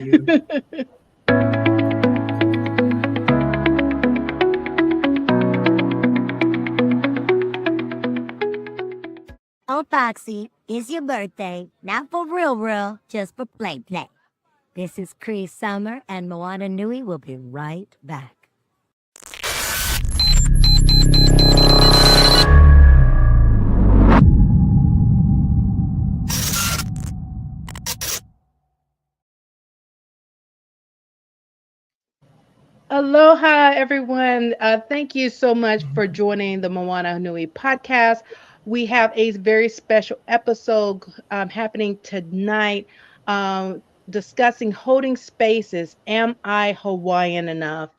you. Oh, Foxy, it's your birthday. Not for real, real, just for play, play. This is Cree Summer, and Moana Nui will be right back. Aloha, everyone. Thank you so much for joining the Moana Nui podcast. We have a very special episode happening tonight, discussing holding spaces. Am I Hawaiian enough?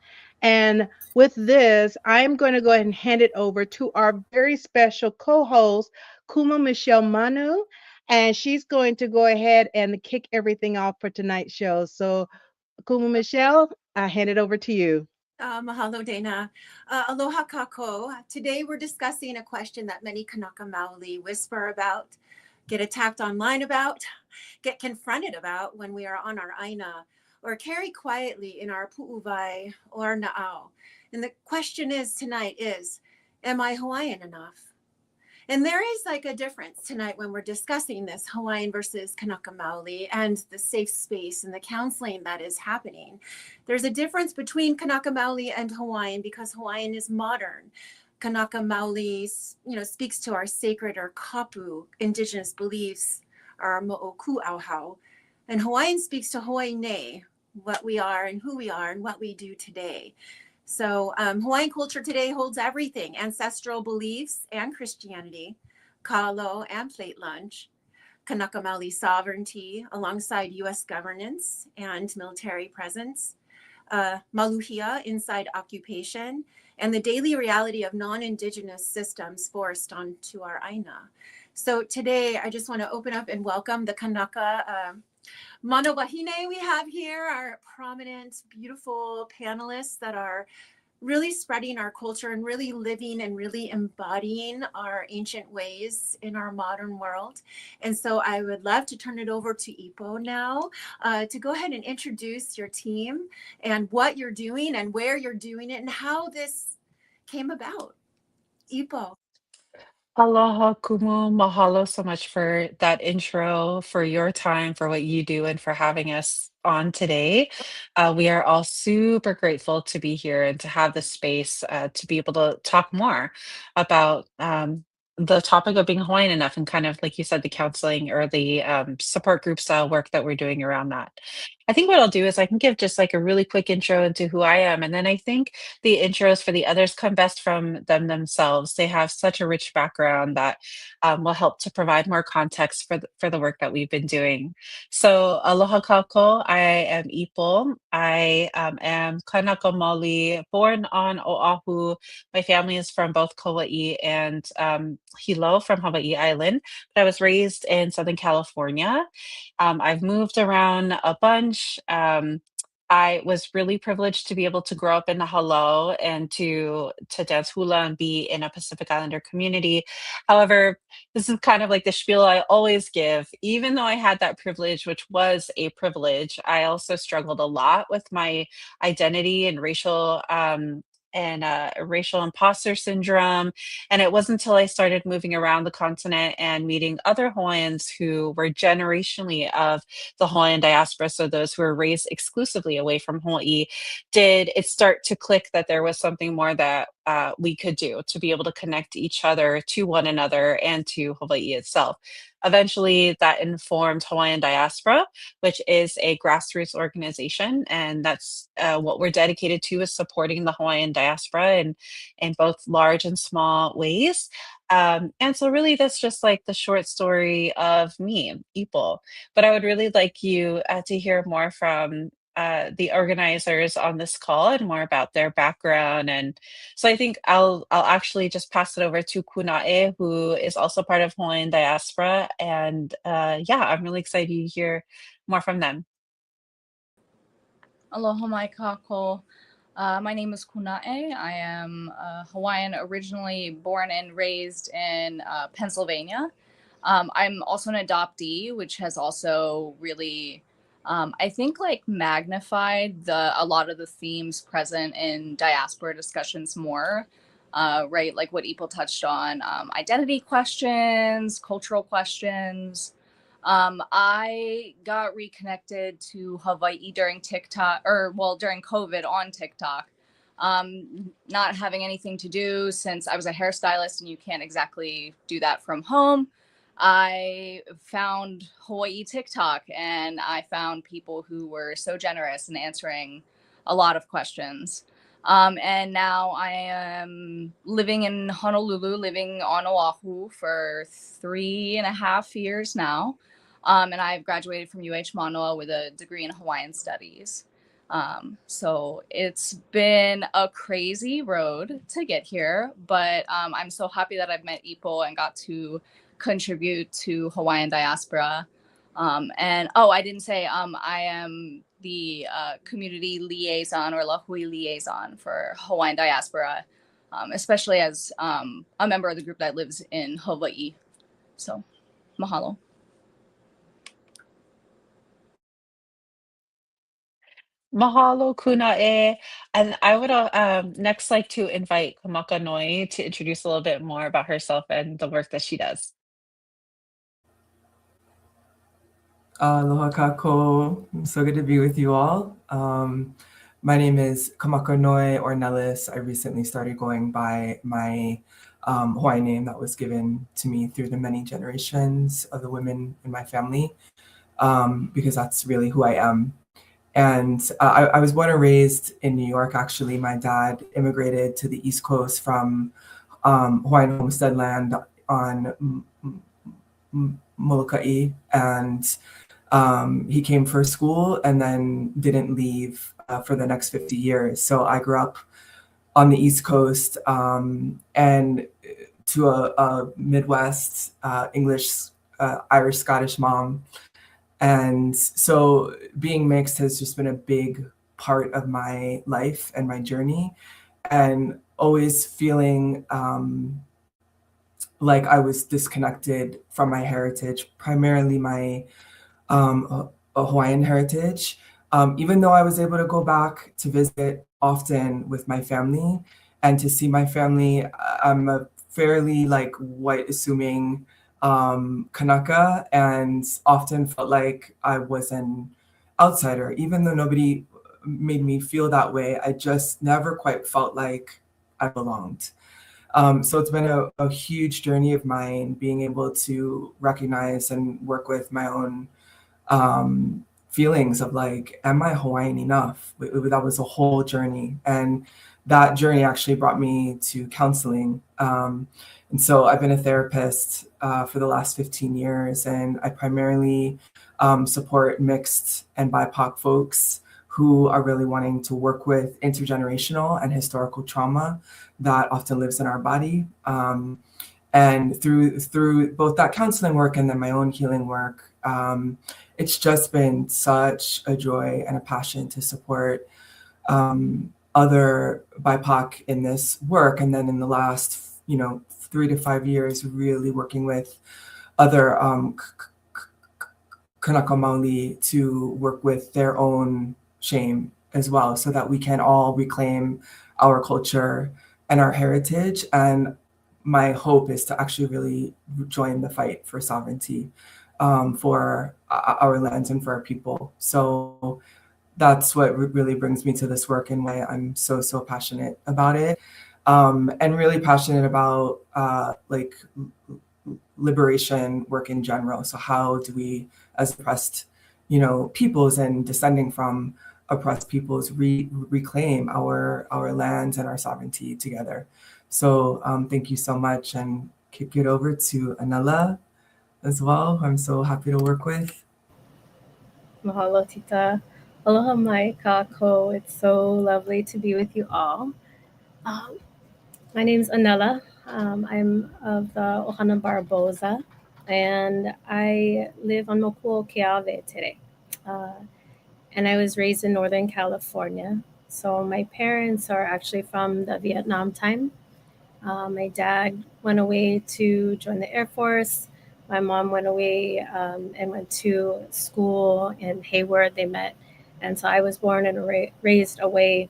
And with this, I'm going to go ahead and hand it over to our very special co host, Kuma Michelle Manu. And she's going to go ahead and kick everything off for tonight's show. So, Kuma Michelle, I hand it over to you. Mahalo, Dana. Aloha kako. Today we're discussing a question that many Kanaka Maoli whisper about, get attacked online about, get confronted about when we are on our aina, or carry quietly in our pu'uvai or na'au. And the question is tonight is, am I Hawaiian enough? And there is like a difference tonight when we're discussing this Hawaiian versus Kanaka Maoli and the safe space and the counseling that is happening. There's a difference between Kanaka Maoli and Hawaiian because Hawaiian is modern. Kanaka Maoli, speaks to our sacred or kapu, indigenous beliefs, our mo'oku auhau. And Hawaiian speaks to Hawaii nei, what we are and who we are and what we do today. So Hawaiian culture today holds everything, ancestral beliefs and Christianity, kalo and plate lunch, Kanaka Maoli sovereignty alongside U.S. governance and military presence, maluhia inside occupation, and the daily reality of non-indigenous systems forced onto our aina. So today I just want to open up and welcome the Kanaka Mano Wahine we have here, our prominent, beautiful panelists that are really spreading our culture and really living and really embodying our ancient ways in our modern world. And so I would love to turn it over to Ipo now to go ahead and introduce your team and what you're doing and where you're doing it and how this came about. Ipo. Aloha kumu. Mahalo so much for that intro, for your time, for what you do, and for having us on today. We are all super grateful to be here and to have the space to be able to talk more about the topic of being Hawaiian enough and kind of, like you said, the counseling or the support group style work that we're doing around that. I think what I'll do is I can give just like a really quick intro into who I am. And then I think the intros for the others come best from them themselves. They have such a rich background that will help to provide more context for the work that we've been doing. So, aloha kako, I am Ipo. I am Kanaka Maoli, born on Oahu. My family is from both Kauai and Hilo from Hawaii Island, but I was raised in Southern California. I've moved around a bunch. I was really privileged to be able to grow up in the Halo and to dance hula and be in a Pacific Islander community. However, this is kind of like the spiel I always give. Even though I had that privilege, which was a privilege, I also struggled a lot with my identity and racial imposter syndrome. And it wasn't until I started moving around the continent and meeting other Hawaiians who were generationally of the Hawaiian diaspora, so those who were raised exclusively away from Hawaii, did it start to click that there was something more that we could do to be able to connect each other to one another and to Hawaii itself. Eventually, that informed Hawaiian Diaspora, which is a grassroots organization, and that's what we're dedicated to is supporting the Hawaiian diaspora in both large and small ways. And so, really, that's just like the short story of me, Ipo. But I would really like you to hear more from the organizers on this call and more about their background. And so I think I'll actually just pass it over to Kunae, who is also part of Hawaiian Diaspora. And yeah, I'm really excited to hear more from them. Aloha mai kako. My name is Kunae. I am Hawaiian, originally born and raised in Pennsylvania. I'm also an adoptee, which has also really I think like magnified a lot of the themes present in diaspora discussions more, right? Like what Ipo touched on, identity questions, cultural questions. I got reconnected to Hawaii during TikTok, or well, during COVID on TikTok. Not having anything to do since I was a hairstylist and you can't exactly do that from home. I found Hawaii TikTok and I found people who were so generous in answering a lot of questions. And now I am living in Honolulu, living on Oahu for 3.5 years now. And I've graduated from UH Manoa with a degree in Hawaiian Studies. So it's been a crazy road to get here, but I'm so happy that I've met Ipo and got to contribute to Hawaiian Diaspora. And I didn't say I am the community liaison or Lahui liaison for Hawaiian Diaspora, especially as a member of the group that lives in Hawaii. So, mahalo. Mahalo kunae. And I would next like to invite Kamakanoe to introduce a little bit more about herself and the work that she does. Aloha kako. So good to be with you all. My name is Kamakanoe Ornellas. I recently started going by my Hawaiian name that was given to me through the many generations of the women in my family, because that's really who I am. And I was born and raised in New York, actually. My dad immigrated to the East Coast from Hawaiian homestead land on Molokai, and he came for school and then didn't leave for the next 50 years. So I grew up on the East Coast and to a Midwest English, Irish, Scottish mom. And so being mixed has just been a big part of my life and my journey, and always feeling like I was disconnected from my heritage, primarily my a Hawaiian heritage. Even though I was able to go back to visit often with my family and to see my family, I'm a fairly like white assuming Kanaka, and often felt like I was an outsider. Even though nobody made me feel that way, I just never quite felt like I belonged. So it's been a huge journey of mine being able to recognize and work with my own feelings of like, am I Hawaiian enough? That was a whole journey. And that journey actually brought me to counseling. And so I've been a therapist for the last 15 years, and I primarily support mixed and BIPOC folks who are really wanting to work with intergenerational and historical trauma that often lives in our body. And through both that counseling work and then my own healing work, it's just been such a joy and a passion to support other BIPOC in this work. And then in the last, 3 to 5 years, really working with other Kanaka Maoli to work with their own shame as well, so that we can all reclaim our culture and our heritage. And my hope is to actually really join the fight for sovereignty for our lands and for our people. So that's what really brings me to this work and why I'm so passionate about it, and really passionate about like liberation work in general. So how do we, as oppressed, peoples and descending from oppressed peoples, reclaim our lands and our sovereignty together? So thank you so much, and kick it over to Anela as well, who I'm so happy to work with. Mahalo, Tita. Aloha mai kako. It's so lovely to be with you all. My name is Anela. I'm of the Ohana Barboza, and I live on Mokuo Keawe today. And I was raised in Northern California. So my parents are actually from the Vietnam time. My dad went away to join the Air Force. My mom went away and went to school in Hayward. They met, and so I was born and raised away.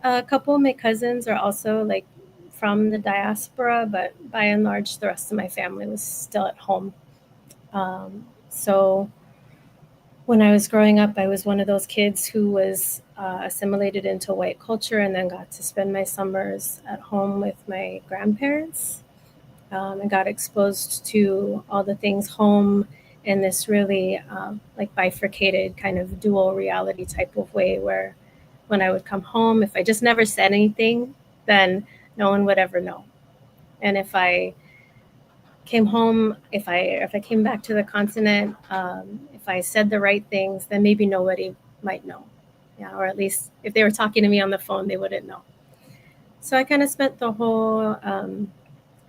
A couple of my cousins are also like from the diaspora, but by and large, the rest of my family was still at home. So when I was growing up, I was one of those kids who was assimilated into white culture and then got to spend my summers at home with my grandparents. And got exposed to all the things home in this really like bifurcated kind of dual reality type of way, where when I would come home, if I just never said anything, then no one would ever know. And if I came home, if I came back to the continent, if I said the right things, then maybe nobody might know. Yeah, or at least if they were talking to me on the phone, they wouldn't know. So I kind of spent the whole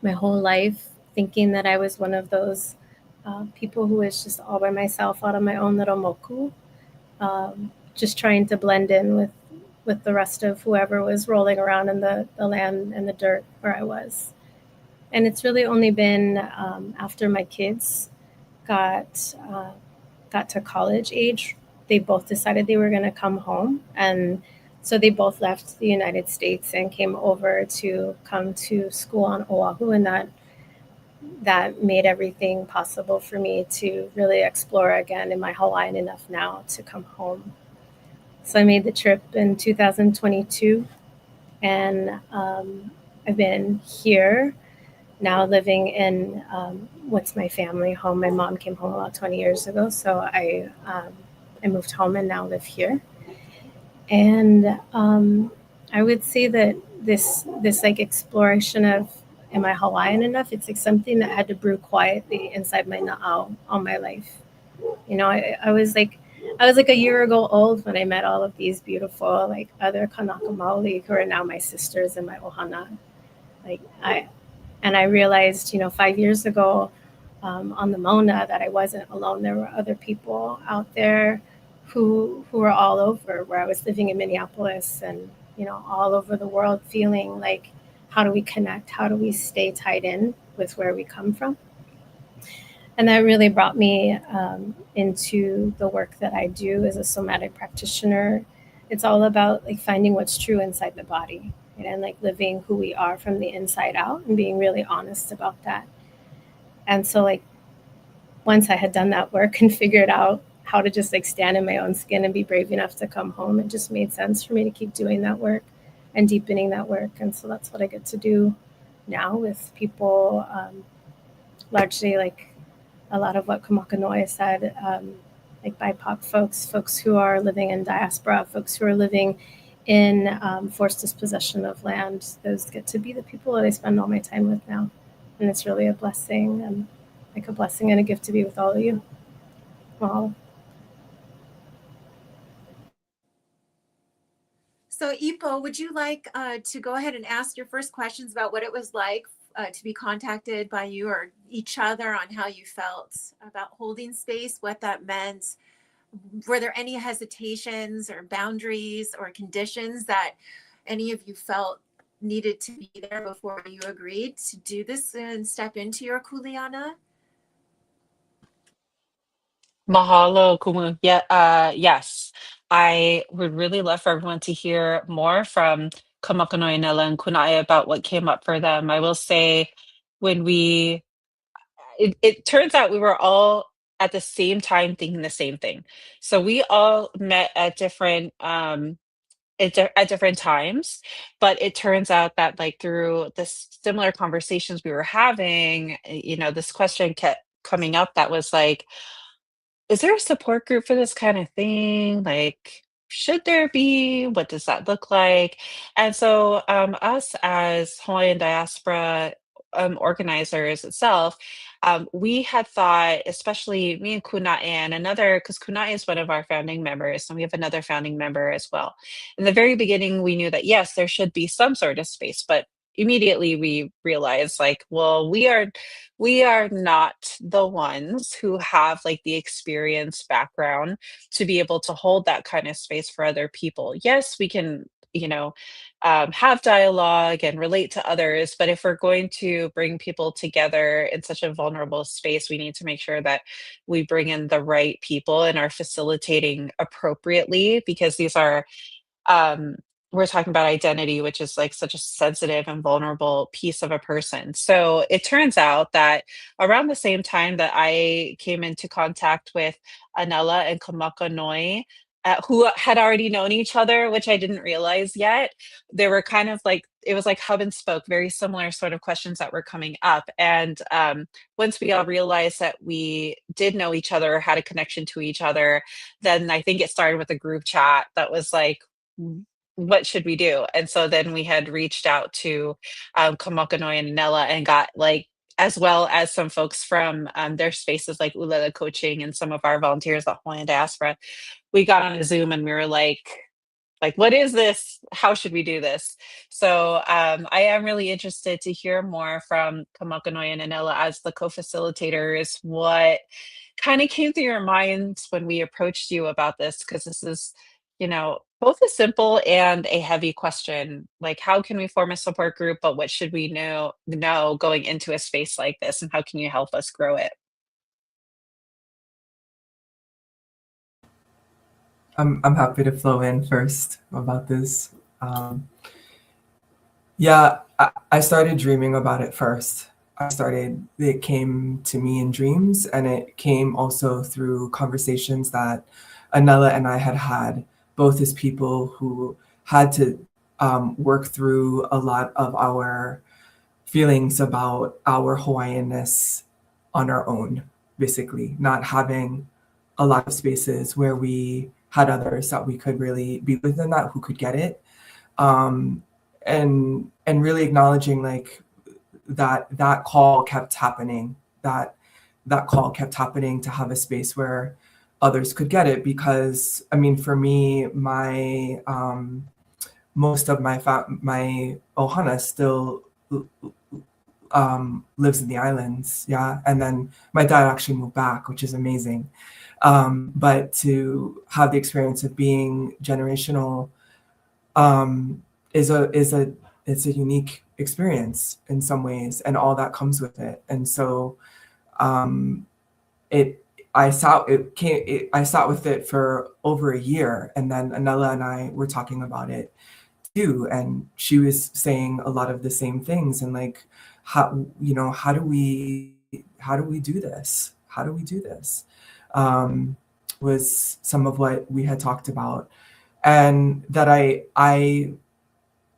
my whole life thinking that I was one of those people who was just all by myself out of my own little moku, just trying to blend in with the rest of whoever was rolling around in the land and the dirt where I was. And it's really only been after my kids got to college age, they both decided they were going to come home. And so they both left the United States and came over to come to school on Oahu. And that made everything possible for me to really explore again in my Hawaiian Enough now to come home. So I made the trip in 2022, and I've been here now living in what's my family home. My mom came home about 20 years ago, so I moved home and now live here. And I would say that this like exploration of, am I Hawaiian enough? It's like something that had to brew quietly inside my na'au all my life. You know, I was like a year ago old when I met all of these beautiful like other Kanaka Maoli who are now my sisters and my ohana. I realized, 5 years ago on the Moana that I wasn't alone. There were other people out there who were all over, where I was living in Minneapolis and, all over the world, feeling like, how do we connect? How do we stay tied in with where we come from? And that really brought me into the work that I do as a somatic practitioner. It's all about like finding what's true inside the body, and like living who we are from the inside out and being really honest about that. And so like once I had done that work and figured out how to just like stand in my own skin and be brave enough to come home, it just made sense for me to keep doing that work and deepening that work. And so that's what I get to do now with people, largely like a lot of what Kamakanoe said, like BIPOC folks who are living in diaspora, folks who are living in forced dispossession of land. Those get to be the people that I spend all my time with now. And it's really a blessing, and like a blessing and a gift to be with all of you. Mahalo. So Ipo, would you like to go ahead and ask your first questions about what it was like to be contacted by you or each other, on how you felt about holding space, what that meant? Were there any hesitations or boundaries or conditions that any of you felt needed to be there before you agreed to do this and step into your kuleana? Mahalo, Kumu. Yeah, yes. I would really love for everyone to hear more from Kamakanoe, Anela, and Kunai about what came up for them. I will say, when it turns out we were all at the same time thinking the same thing. So we all met at at different times, but it turns out that like through the similar conversations we were having, this question kept coming up that was like, is there a support group for this kind of thing? Like, should there be? What does that look like? And so, us as Hawaiian diaspora organizers itself, we had thought, especially me and Kunai and another, because Kunai is one of our founding members, and we have another founding member as well. In the very beginning, we knew that yes, there should be some sort of space, but immediately we realized like, well, we are not the ones who have like the experience background to be able to hold that kind of space for other people. Yes, we can have dialogue and relate to others. But if we're going to bring people together in such a vulnerable space, we need to make sure that we bring in the right people and are facilitating appropriately, because these are um, we're talking about identity, which is like such a sensitive and vulnerable piece of a person. So it turns out that around the same time that I came into contact with Anela and Kamakanoe, who had already known each other, which I didn't realize yet, they were kind of like, it was like hub and spoke, very similar sort of questions that were coming up. And once we all realized that we did know each other, had a connection to each other, then I think it started with a group chat that was like, what should we do? And so then we had reached out to Kamakanoe and Anela and got like, as well as some folks from their spaces like Ulele coaching and some of our volunteers at Hawaiian Diaspora. We got on a Zoom and we were like, what is this? How should we do this? So I am really interested to hear more from Kamakanoe and Anela as the co-facilitators. What kind of came through your minds when we approached you about this? Because this is, both a simple and a heavy question. Like, how can we form a support group, but what should we know going into a space like this, and how can you help us grow it? I'm happy to flow in first about this. Yeah, I started dreaming about it first. It came to me in dreams, and it came also through conversations that Anela and I had, both as people who had to work through a lot of our feelings about our Hawaiianness on our own, basically, not having a lot of spaces where we had others that we could really be within that, who could get it. And really acknowledging like that call kept happening, that call kept happening to have a space where others could get it. Because I mean, for me, my most of my ohana still lives in the islands, yeah. And then my dad actually moved back, which is amazing. But to have the experience of being generational is a unique experience in some ways, and all that comes with it. And so I sat with it for over a year, and then Anela and I were talking about it too, and she was saying a lot of the same things, and like, how do we do this? How do we do this? Was some of what we had talked about, and that I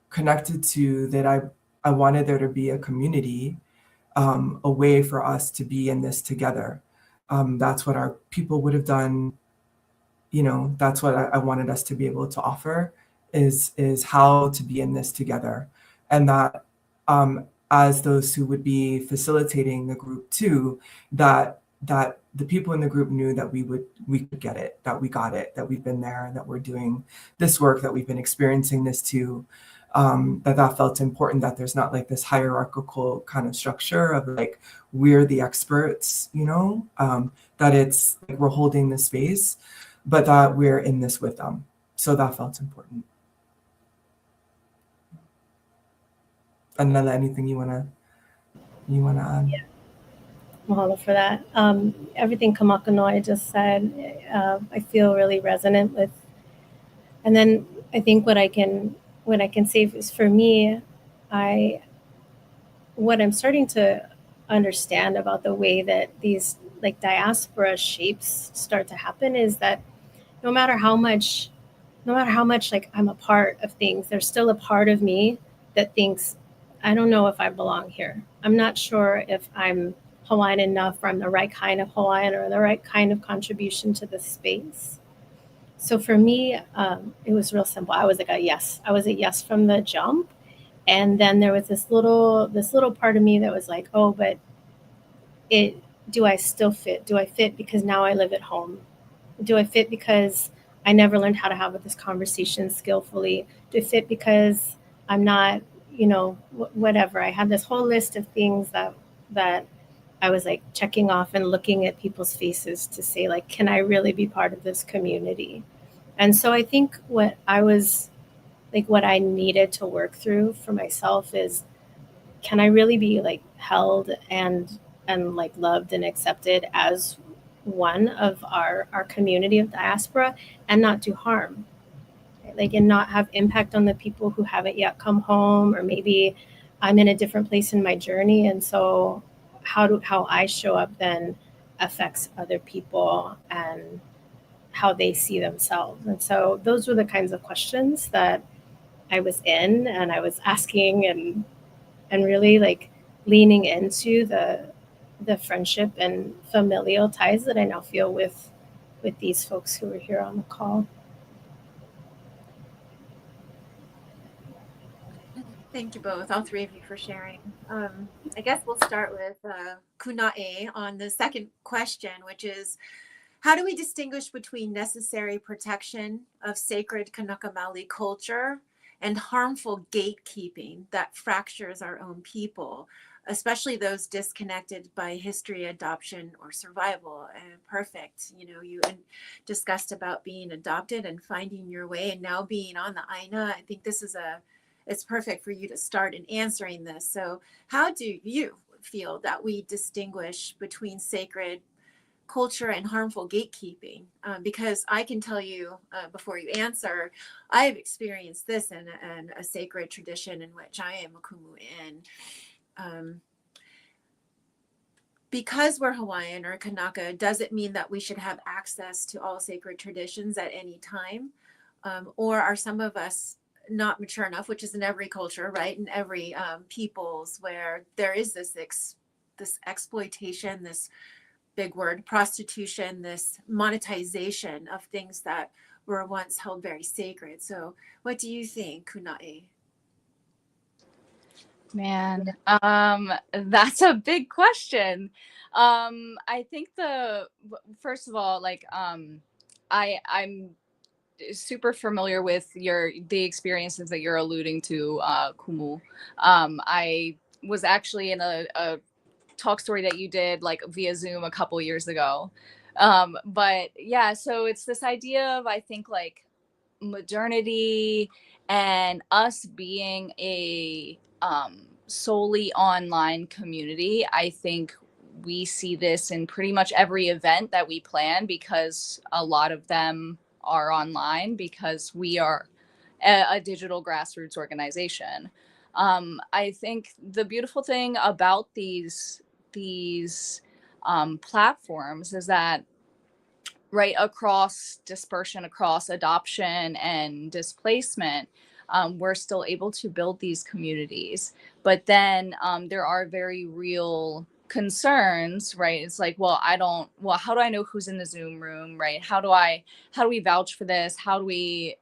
connected to, that I wanted there to be a community, a way for us to be in this together. That's what our people would have done. That's what I wanted us to be able to offer, is how to be in this together. And that as those who would be facilitating the group too, that the people in the group knew that we could get it, that we got it, that we've been there, that we're doing this work, that we've been experiencing this too. That felt important, that there's not like this hierarchical kind of structure of like, we're the experts, that it's like we're holding the space, but that we're in this with them. So that felt important. Anela, anything you wanna add? Yeah. Mahalo for that. Everything Kamakanoe just said, I feel really resonant with. And then I think what I can say is, for me, what I'm starting to understand about the way that these like diaspora shapes start to happen is that no matter how much like I'm a part of things, there's still a part of me that thinks, I don't know if I belong here. I'm not sure if I'm Hawaiian enough, or I'm the right kind of Hawaiian, or the right kind of contribution to the space. So for me, it was real simple. I was like a yes. I was a yes from the jump. And then there was this little part of me that was like, oh, but do I still fit? Do I fit because now I live at home? Do I fit because I never learned how to have this conversation skillfully? Do I fit because I'm not, whatever? I had this whole list of things that I was like checking off and looking at people's faces to say, like, can I really be part of this community? And so I think what I was like what I needed to work through for myself is, can I really be like held and like loved and accepted as one of our community of diaspora and not do harm, right? Like, and not have impact on the people who haven't yet come home, or maybe I'm in a different place in my journey, and so how I show up then affects other people and how they see themselves. And so those were the kinds of questions that I was in and I was asking, and really like leaning into the friendship and familial ties that I now feel with these folks who are here on the call. Thank you both, all three of you, for sharing. I guess we'll start with Kunae on the second question, which is, how do we distinguish between necessary protection of sacred Kanaka Maoli culture and harmful gatekeeping that fractures our own people, especially those disconnected by history, adoption, or survival? Perfect. You know, you discussed about being adopted and finding your way, and now being on the Aina. I think this is it's perfect for you to start in answering this. So how do you feel that we distinguish between sacred culture and harmful gatekeeping? Because I can tell you before you answer, I have experienced this in a sacred tradition in which I am a kumu in. Because we're Hawaiian or Kanaka doesn't mean that we should have access to all sacred traditions at any time. Or are some of us not mature enough, which is in every culture, right? In every peoples, where there is this exploitation, this big word, prostitution, this monetization of things that were once held very sacred. So what do you think, Kunae? Man, that's a big question. I think first of all, like, I'm super familiar with the experiences that you're alluding to, Kumu. I was actually in a talk story that you did like via Zoom a couple years ago. But yeah, so it's this idea of, I think, like modernity and us being a solely online community. I think we see this in pretty much every event that we plan, because a lot of them are online, because we are a digital grassroots organization. I think the beautiful thing about these platforms is that, right across dispersion, across adoption and displacement, we're still able to build these communities. But then there are very real concerns, right? It's like, well, how do I know who's in the Zoom room, right? How do we vouch for this? How do we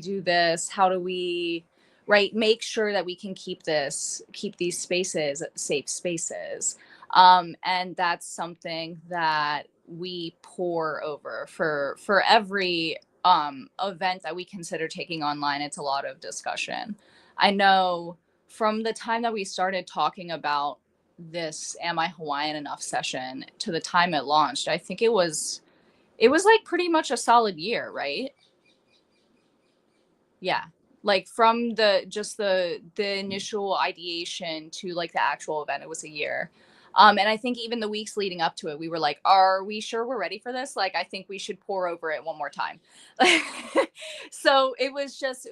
do this? How do we, right, make sure that we can keep these spaces safe spaces? And that's something that we pour over for every event that we consider taking online. It's a lot of discussion. I know from the time that we started talking about this Am I Hawaiian Enough session to the time it launched, I think it was like pretty much a solid year, right? Yeah. Like from the initial ideation to like the actual event, it was a year. And I think even the weeks leading up to it, we were like, are we sure we're ready for this? Like, I think we should pour over it one more time. So it was just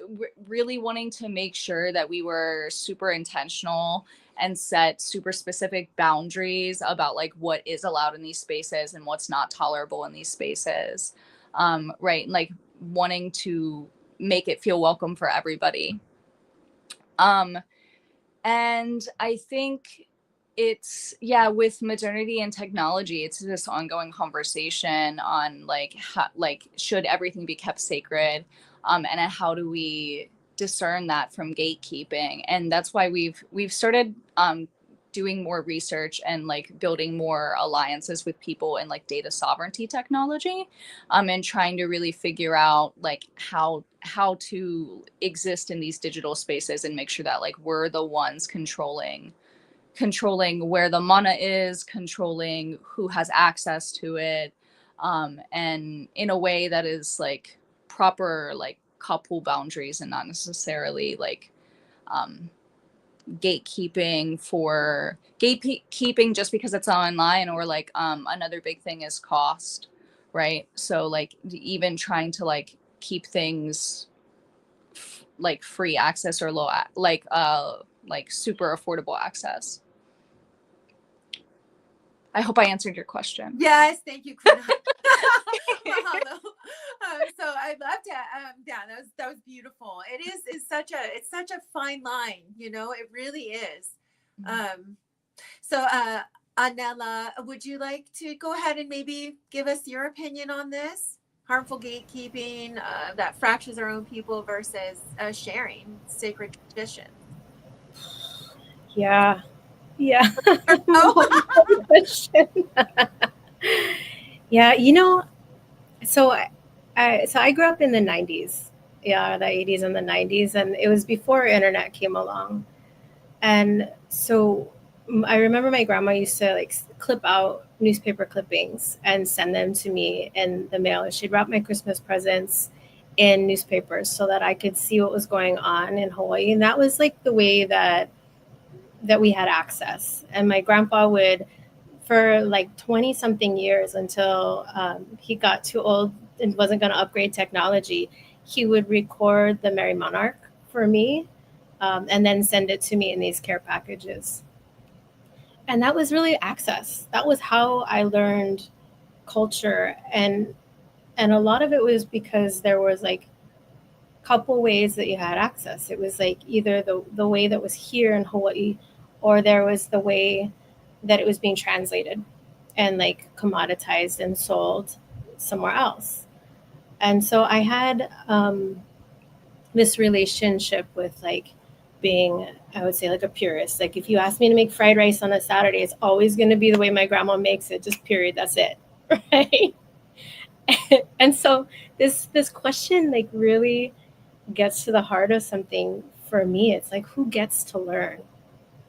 really wanting to make sure that we were super intentional and set super specific boundaries about like what is allowed in these spaces and what's not tolerable in these spaces. Right. And like wanting to make it feel welcome for everybody. And I think it's, yeah, with modernity and technology, it's this ongoing conversation on like should everything be kept sacred, and how do we discern that from gatekeeping? And that's why we've started doing more research and like building more alliances with people in like data sovereignty technology, and trying to really figure out like how to exist in these digital spaces and make sure that like we're the ones controlling where the mana is, controlling who has access to it, and in a way that is like proper, like couple boundaries and not necessarily like gatekeeping just because it's online, or like another big thing is cost, right? So like even trying to like keep things like free access or like super affordable access. I hope I answered your question. Yes, thank you, Kuna. Mahalo. So I'd love to. Yeah, that was beautiful. It's such a fine line. You know, it really is. So Anela, would you like to go ahead and maybe give us your opinion on this? Harmful gatekeeping that fractures our own people versus sharing sacred traditions. Yeah. Oh. Yeah, you know, so I grew up in the 90s. Yeah, the 80s and the 90s, and it was before internet came along. And so I remember my grandma used to like clip out newspaper clippings and send them to me in the mail. She'd wrap my Christmas presents in newspapers so that I could see what was going on in Hawaii. And that was like the way that we had access. And my grandpa would, for like 20 something years, until he got too old and wasn't going to upgrade technology, he would record the Merry Monarch for me, and then send it to me in these care packages. And that was really access. That was how I learned culture. And a lot of it was because there was like a couple ways that you had access. It was like either the way that was here in Hawaii, or there was the way that it was being translated and like commoditized and sold somewhere else. And so I had this relationship with like being, I would say, like a purist. Like if you ask me to make fried rice on a Saturday, it's always going to be the way my grandma makes it, just period. That's it. Right. And so this question like really gets to the heart of something for me. It's like, who gets to learn?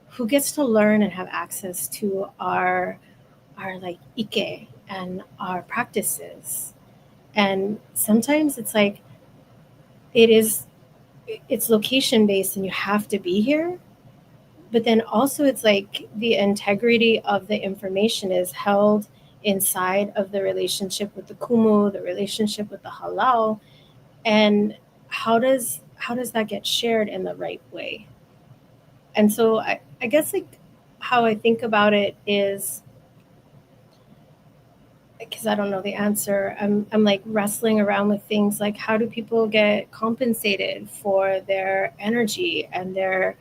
Who gets to learn and have access to our like ike and our practices? And sometimes it's like it's location based and you have to be here. But then also it's like the integrity of the information is held inside of the relationship with the kumu, the relationship with the halal, and how does that get shared in the right way? And so I guess like how I think about it is, because I don't know the answer, I'm like wrestling around with things like, how do people get compensated for their energy and their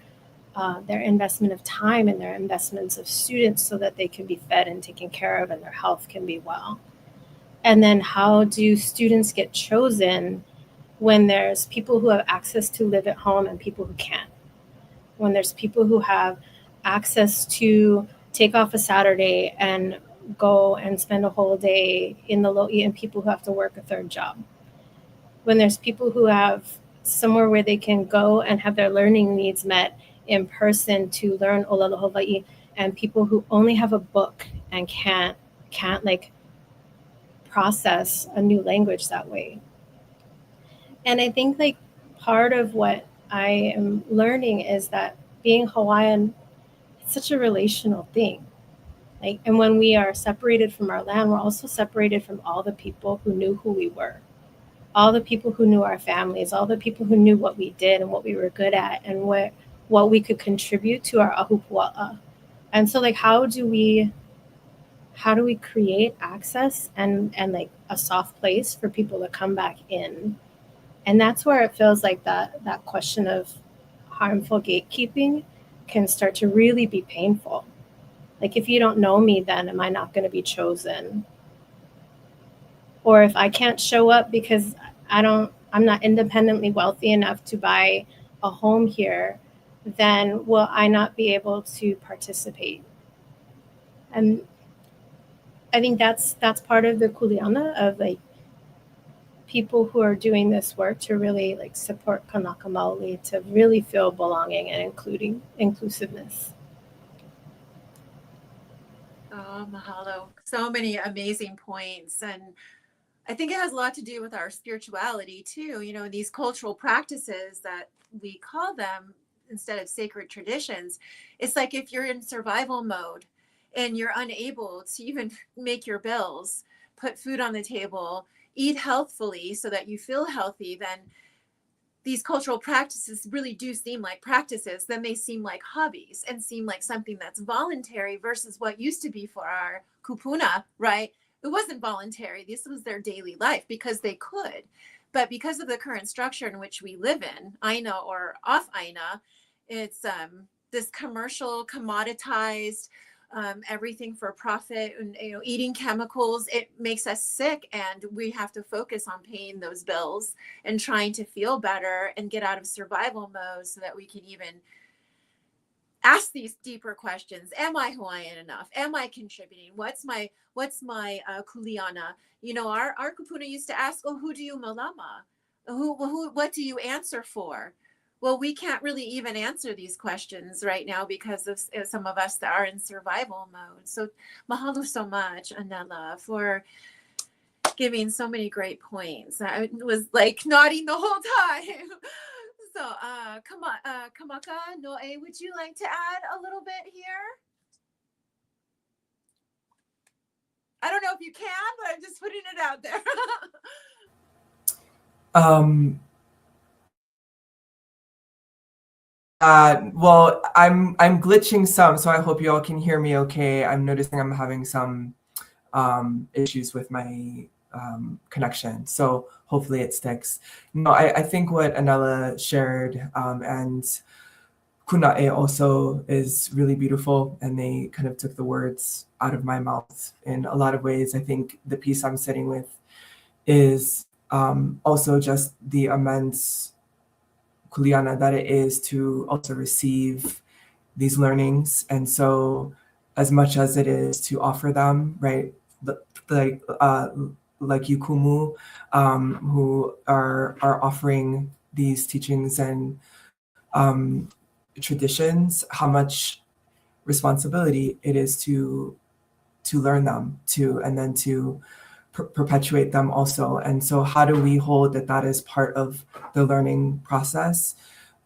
investment of time and their investments of students so that they can be fed and taken care of and their health can be well? And then how do students get chosen when there's people who have access to live at home and people who can't? When there's people who have access to take off a Saturday and go and spend a whole day in the lo'i, and people who have to work a third job. When there's people who have somewhere where they can go and have their learning needs met in person to learn Ulele Hawaii, and people who only have a book and can't like process a new language that way. And I think like part of what I am learning is that being Hawaiian, it's such a relational thing. Like, and when we are separated from our land, we're also separated from all the people who knew who we were, all the people who knew our families, all the people who knew what we did and what we were good at and what we could contribute to our ahupua'a. And so like, how do we create access and like a soft place for people to come back in? And that's where it feels like that question of harmful gatekeeping can start to really be painful. Like, if you don't know me, then am I not going to be chosen? Or if I can't show up because I'm not independently wealthy enough to buy a home here, then will I not be able to participate? And I think that's part of the kuleana of like people who are doing this work to really like support Kanaka Maoli, to really feel belonging and inclusiveness. Oh, mahalo. So many amazing points. And I think it has a lot to do with our spirituality too. These cultural practices that we call them instead of sacred traditions. It's like if you're in survival mode and you're unable to even make your bills, put food on the table, eat healthfully so that you feel healthy, then these cultural practices really do seem like practices. Then they seem like hobbies and seem like something that's voluntary versus what used to be for our kupuna, right? It wasn't voluntary. This was their daily life because they could. But because of the current structure in which we live in, Aina or off Aina, it's this commercial, commoditized, everything for profit, and eating chemicals. It makes us sick, and we have to focus on paying those bills and trying to feel better and get out of survival mode so that we can even ask these deeper questions. Am I Hawaiian enough? Am I contributing? What's my kuleana? Our kupuna used to ask, oh, who do you malama? What do you answer for? Well, we can't really even answer these questions right now because of some of us that are in survival mode. So mahalo so much, Anela, for giving so many great points. I was like nodding the whole time. So Kamakanoe, would you like to add a little bit here? I don't know if you can, but I'm just putting it out there. Well, I'm glitching some, so I hope you all can hear me okay. I'm noticing I'm having some issues with my connection, so hopefully it sticks. No, I think what Anela shared and Kunae also is really beautiful, and they kind of took the words out of my mouth in a lot of ways. I think the piece I'm sitting with is also just the immense kuleana that it is to also receive these learnings. And so as much as it is to offer them, right, like you Kumu, who are offering these teachings and traditions, how much responsibility it is to learn them, and then to perpetuate them also. And so how do we hold that is part of the learning process,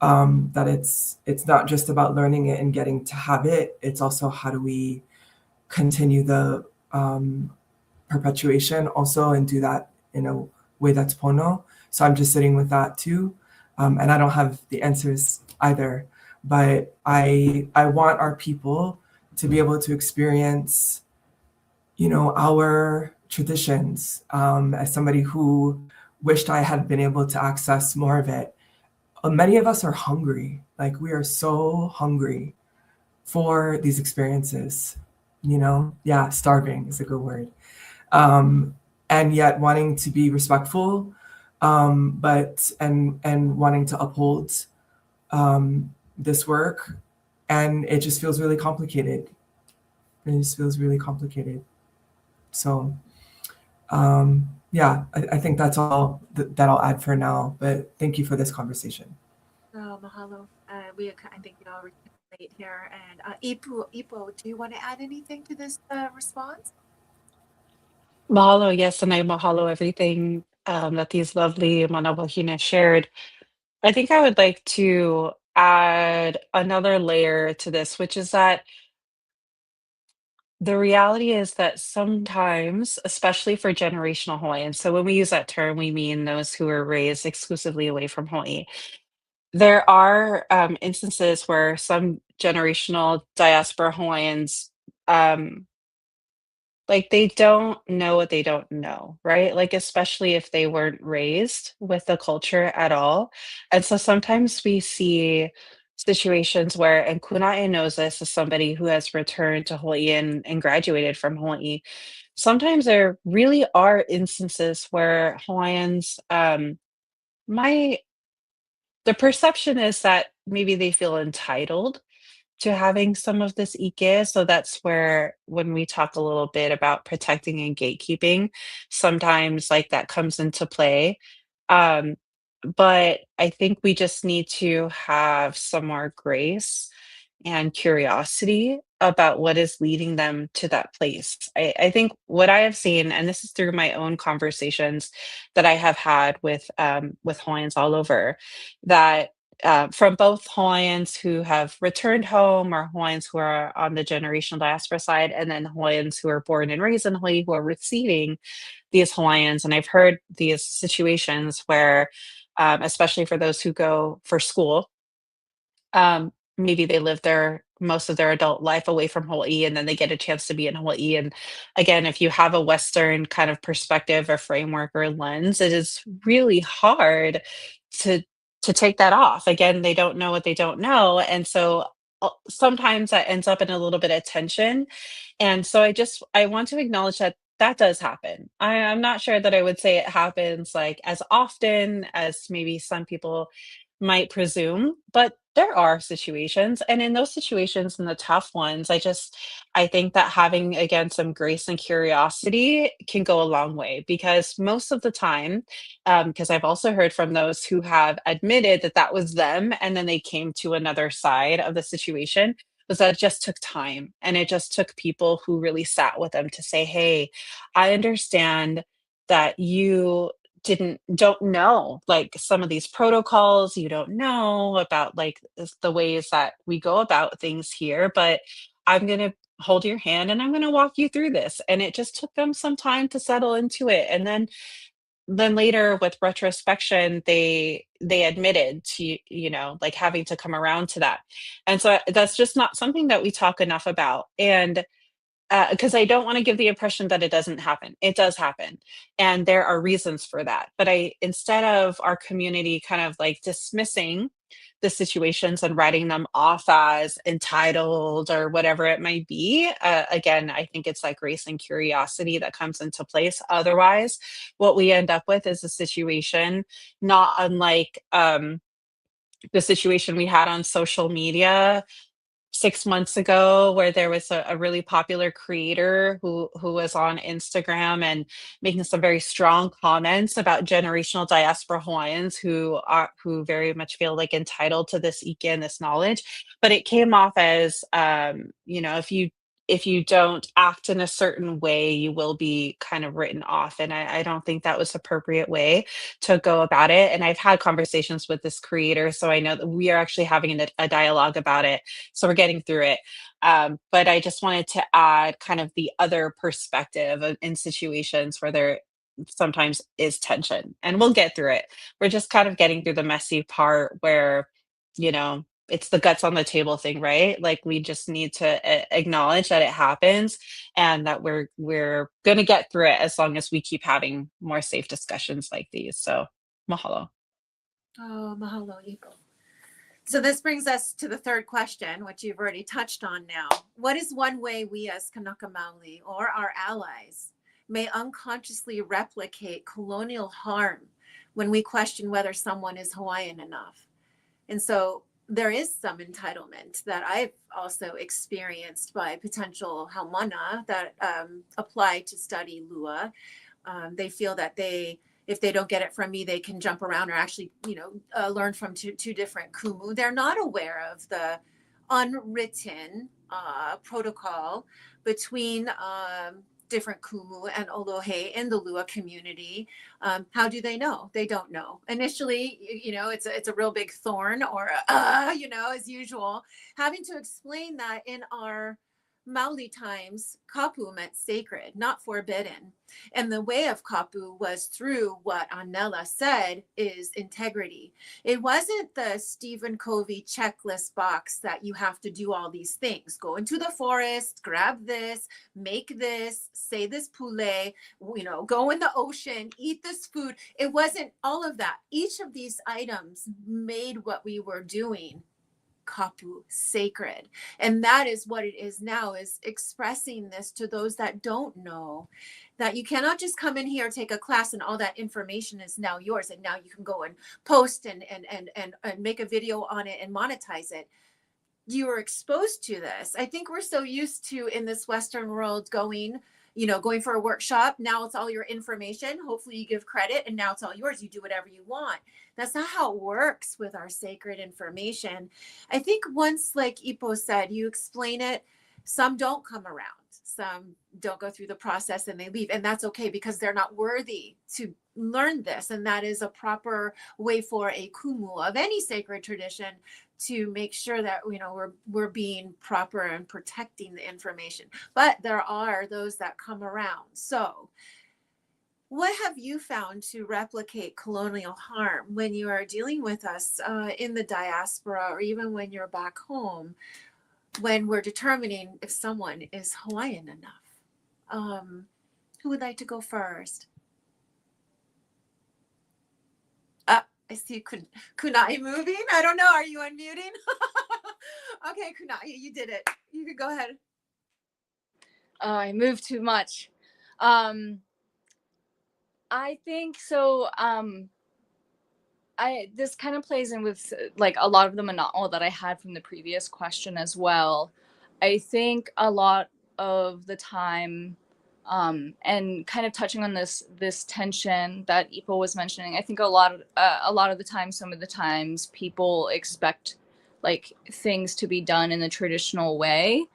that it's not just about learning it and getting to have it, it's also how do we continue the perpetuation also and do that in a way that's pono. So I'm just sitting with that too, and I don't have the answers either, but I want our people to be able to experience our traditions. As somebody who wished I had been able to access more of it, many of us are hungry. Like, we are so hungry for these experiences, yeah, starving is a good word. And yet wanting to be respectful, but wanting to uphold this work. And it just feels really complicated. So, yeah, I think that's all that I'll add for now, but thank you for this conversation. Oh, mahalo. I think we all relate here. And Ipo, do you want to add anything to this response? Mahalo, yes, and I mahalo everything that these lovely manawahine shared. I think I would like to add another layer to this, which is that the reality is that sometimes, especially for generational Hawaiians, so when we use that term, we mean those who were raised exclusively away from Hawaii. There are instances where some generational diaspora Hawaiians, like, they don't know what they don't know, right? Like, especially if they weren't raised with the culture at all. And so sometimes we see situations where, and Kunae knows this as somebody who has returned to Hawaii and graduated from Hawaii. Sometimes there really are instances where Hawaiians might, the perception is that maybe they feel entitled to having some of this ike. So that's where, when we talk a little bit about protecting and gatekeeping, sometimes like that comes into play. Um, but I think we just need to have some more grace and curiosity about what is leading them to that place. I think what I have seen, and this is through my own conversations that I have had with Hawaiians all over, that from both Hawaiians who have returned home or Hawaiians who are on the generational diaspora side, and then Hawaiians who are born and raised in Hawaii who are receiving these Hawaiians. And I've heard these situations where, especially for those who go for school, maybe they live their most of their adult life away from Hawaii, and then they get a chance to be in Hawaii. And again, if you have a Western kind of perspective or framework or lens, it is really hard to take that off. Again, they don't know what they don't know, and so sometimes that ends up in a little bit of tension. And so I want to acknowledge that that does happen. I'm not sure that I would say it happens like as often as maybe some people might presume, but there are situations. And in those situations, in the tough ones, I think that having again some grace and curiosity can go a long way, because most of the time, because I've also heard from those who have admitted that that was them and then they came to another side of the situation, was that it just took time, and it just took people who really sat with them to say, hey, I understand that you don't know like some of these protocols, you don't know about like the ways that we go about things here, but I'm going to hold your hand and I'm going to walk you through this. And it just took them some time to settle into it. And then later with retrospection, they admitted to, like having to come around to that. And so that's just not something that we talk enough about. And because I don't want to give the impression that it doesn't happen. It does happen. And there are reasons for that. But instead of our community kind of like dismissing the situations and writing them off as entitled or whatever it might be, again, I think it's like grace and curiosity that comes into place. Otherwise, what we end up with is a situation not unlike the situation we had on social media 6 months ago, where there was a really popular creator who was on Instagram and making some very strong comments about generational diaspora Hawaiians who very much feel like entitled to this ike and this knowledge. But it came off as, if you don't act in a certain way, you will be kind of written off. And I don't think that was appropriate way to go about it. And I've had conversations with this creator, so I know that we are actually having a dialogue about it, so we're getting through it. But I just wanted to add kind of the other perspective in situations where there sometimes is tension, and we'll get through it. We're just kind of getting through the messy part where, it's the guts on the table thing, right? Like we just need to acknowledge that it happens and that we're going to get through it as long as we keep having more safe discussions like these. So, mahalo. Oh, mahalo, Ipo. So this brings us to the third question, which you've already touched on now. What is one way we as Kanaka Maoli or our allies may unconsciously replicate colonial harm when we question whether someone is Hawaiian enough? And so there is some entitlement that I've also experienced by potential haumana that apply to study Lua. They feel that if they don't get it from me, they can jump around or actually, learn from two different kumu. They're not aware of the unwritten protocol between different kumu and olohe in the Lua community. How do they know? They don't know. Initially, it's a real big thorn, or as usual, having to explain that in our Maoli times, kapu meant sacred, not forbidden. And the way of kapu was through what Anela said is integrity. It wasn't the Stephen Covey checklist box that you have to do all these things. Go into the forest, grab this, make this, say this pule, go in the ocean, eat this food. It wasn't all of that. Each of these items made what we were doing kapu sacred. And that is what it is now, is expressing this to those that don't know, that you cannot just come in here, take a class, and all that information is now yours, and now you can go and post and make a video on it and monetize it. You are exposed to this. I think we're so used to, in this Western world, going, going for a workshop. Now it's all your information. Hopefully you give credit and now it's all yours. You do whatever you want. That's not how it works with our sacred information. I think once, like Ipo said, you explain it, some don't come around. Some don't go through the process and they leave. And that's okay, because they're not worthy to learn this. And that is a proper way for a kumu of any sacred tradition to make sure that, we're being proper and protecting the information. But there are those that come around. So what have you found to replicate colonial harm when you are dealing with us in the diaspora, or even when you're back home, when we're determining if someone is Hawaiian enough? Who would like to go first? I see Kunai moving. I don't know. Are you unmuting? Okay, Kunai, you did it. You could go ahead. I moved too much. I think so. This kind of plays in with like a lot of the mana'o that I had from the previous question as well. I think a lot of the time, and kind of touching on this tension that Ipo was mentioning, I think a lot of the time, some of the times, people expect like things to be done in the traditional way,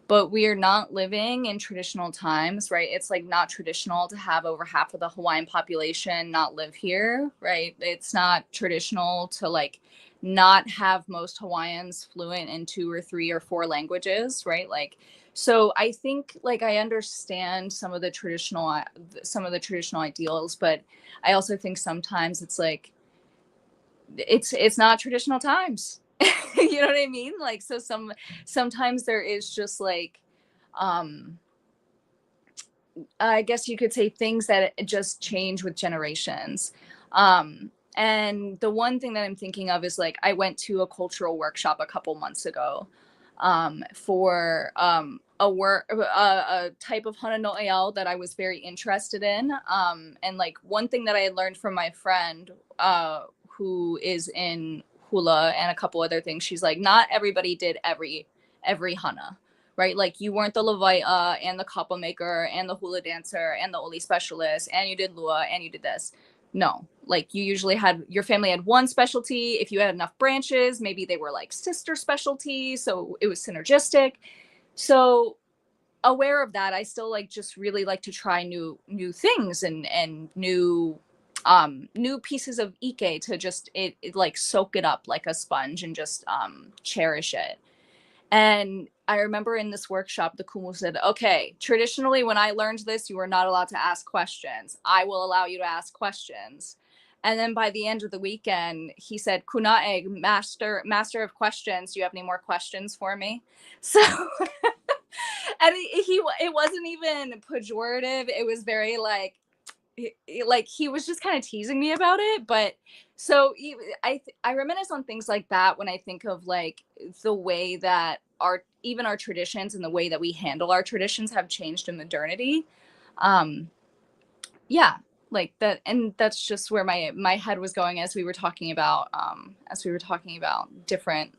but we are not living in traditional times, right? It's like not traditional to have over half of the Hawaiian population not live here, right? It's not traditional to like not have most Hawaiians fluent in 2 or 3 or 4 languages, right? Like, so I think like I understand some of the traditional ideals, but I also think sometimes it's like it's not traditional times. You know what I mean? Like, so sometimes there is just like, I guess you could say things that just change with generations. And the one thing that I'm thinking of is like, I went to a cultural workshop a couple months ago, for, a type of hana no'eau that I was very interested in. And like one thing that I had learned from my friend, who is in hula and a couple other things, she's like, not everybody did every hana, right? Like you weren't the lawai'a and the kapa maker and the hula dancer and the oli specialist and you did lua and you did this. No, like you usually had, your family had one specialty. If you had enough branches, maybe they were like sister specialties, so it was synergistic. So aware of that, I still like just really like to try new things and new pieces of ike to just it like soak it up like a sponge and just cherish it. And I remember in this workshop, the kumu said, okay, traditionally when I learned this, you were not allowed to ask questions. I will allow you to ask questions. And then by the end of the weekend, he said, Kuna'e, master of questions, do you have any more questions for me? So, and it wasn't even pejorative. It was very like he was just kind of teasing me about it. But so I reminisce on things like that when I think of like the way that our traditions and the way that we handle our traditions have changed in modernity. Yeah, like that. And that's just where my head was going as we were talking about different